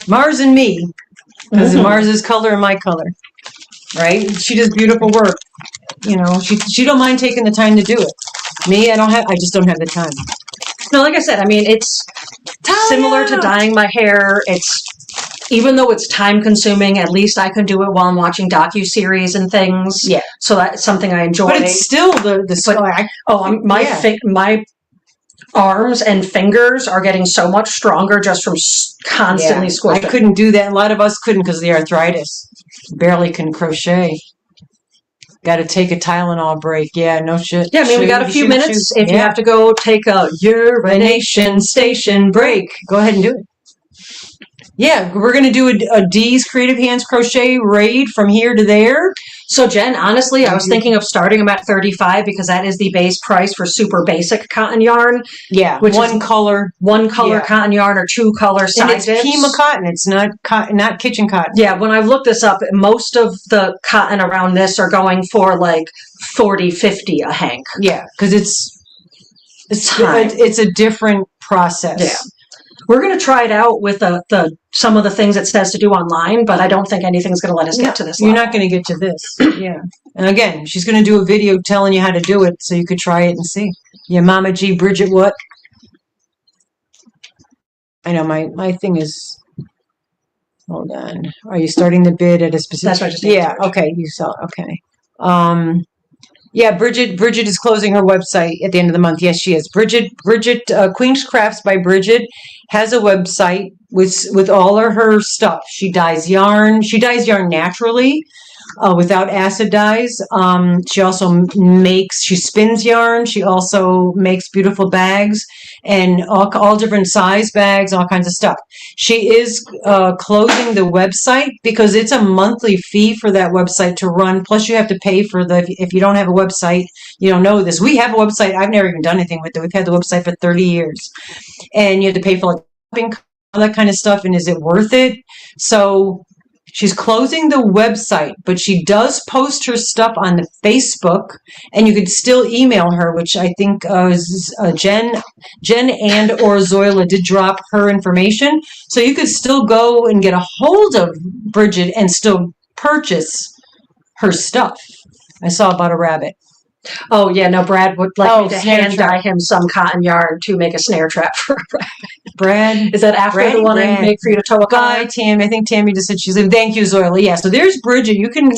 Mars and me, because Mars is color and my color, right? She does beautiful work. She don't mind taking the time to do it. Me, I just don't have the time. No, like I said, it's similar to dyeing my hair. Even though it's time consuming, at least I can do it while I'm watching docuseries and things. Yeah. So that's something I enjoy. But it's still my arms and fingers are getting so much stronger just from constantly squishing. I couldn't do that. A lot of us couldn't because of the arthritis. Barely can crochet. Got to take a Tylenol break. Yeah, no shit. Yeah, we got a few minutes. If you have to go take a urination station break, go ahead and do it. Yeah, we're going to do a D's Creative Hands Crochet raid from here to there. So, Jen, honestly, I was thinking of starting them at $35 because that is the base price for super basic cotton yarn. Yeah, which one color cotton yarn or 2 color side dips. And it's Pima cotton. It's not kitchen cotton. Yeah, when I've looked this up, most of the cotton around this are going for like $40, $50 a hank. Yeah, because it's a different process. Yeah. We're going to try it out with some of the things it says to do online, but I don't think anything's going to let us get to this level. You're not going to get to this. Yeah. And again, she's going to do a video telling you how to do it so you could try it and see. Yeah, Mama G, Bridget, what? I know my thing is, hold on. Are you starting the bid at a specific? That's what I just answered. Yeah, okay. You saw, okay. Yeah, Bridget is closing her website at the end of the month. Yes, she is. Bridget, Queen's Crafts by Bridget has a website with all of her stuff. She dyes yarn. She dyes yarn naturally, without acid dyes. She also she spins yarn. She also makes beautiful bags and all different size bags, all kinds of stuff. She is closing the website because it's a monthly fee for that website to run. Plus, you have to pay for if you don't have a website, you don't know this. We have a website. I've never even done anything with it. We've had the website for 30 years. And you have to pay for like all that kind of stuff. And is it worth it? So she's closing the website, but she does post her stuff on the Facebook, and you could still email her, which I think Jen and or Zoila did drop her information. So you could still go and get a hold of Bridget and still purchase her stuff. I saw about a rabbit. Oh, yeah, no, Brad would like me to snare hand trap. dye him some cotton yarn to make a snare trap for a rabbit. Brad. Is that after the one I make for you to tow a car? Bye, Tammy. I think Tammy just said she's leaving. Thank you, Zoila. Yeah, so there's Bridget. You can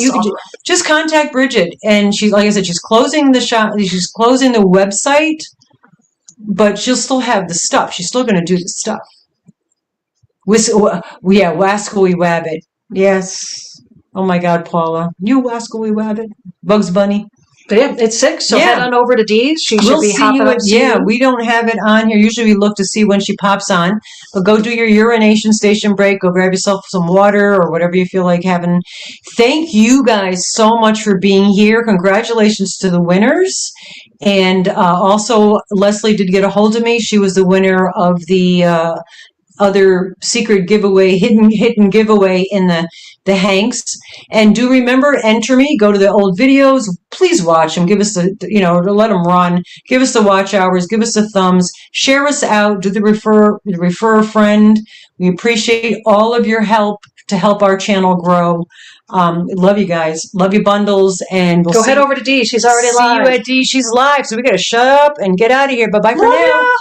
just contact Bridget. And she's, like I said, she's closing the shop. She's closing the website, but she'll still have the stuff. She's still going to do the stuff. Yeah, Wascally Wabbit. Yes. Oh, my God, Paula. You Wascally Wabbit. Bugs Bunny. But yeah, it's 6, so head on over to Dee's. She should be hopping up soon. Yeah, we don't have it on here. Usually we look to see when she pops on. But go do your urination station break. Go grab yourself some water or whatever you feel like having. Thank you guys so much for being here. Congratulations to the winners. And also, Leslie did get a hold of me. She was the winner of the other secret giveaway, hidden giveaway in the Hanks. And do remember, enter me, go to the old videos, please watch them, give us the, let them run, give us the watch hours, give us the thumbs, share us out, do the refer a friend. We appreciate all of your help to help our channel grow. Love you guys. Love you, bundles. And we'll head over to Dee. She's already live. See you at Dee. She's live. So we got to shut up and get out of here. Bye-bye for now.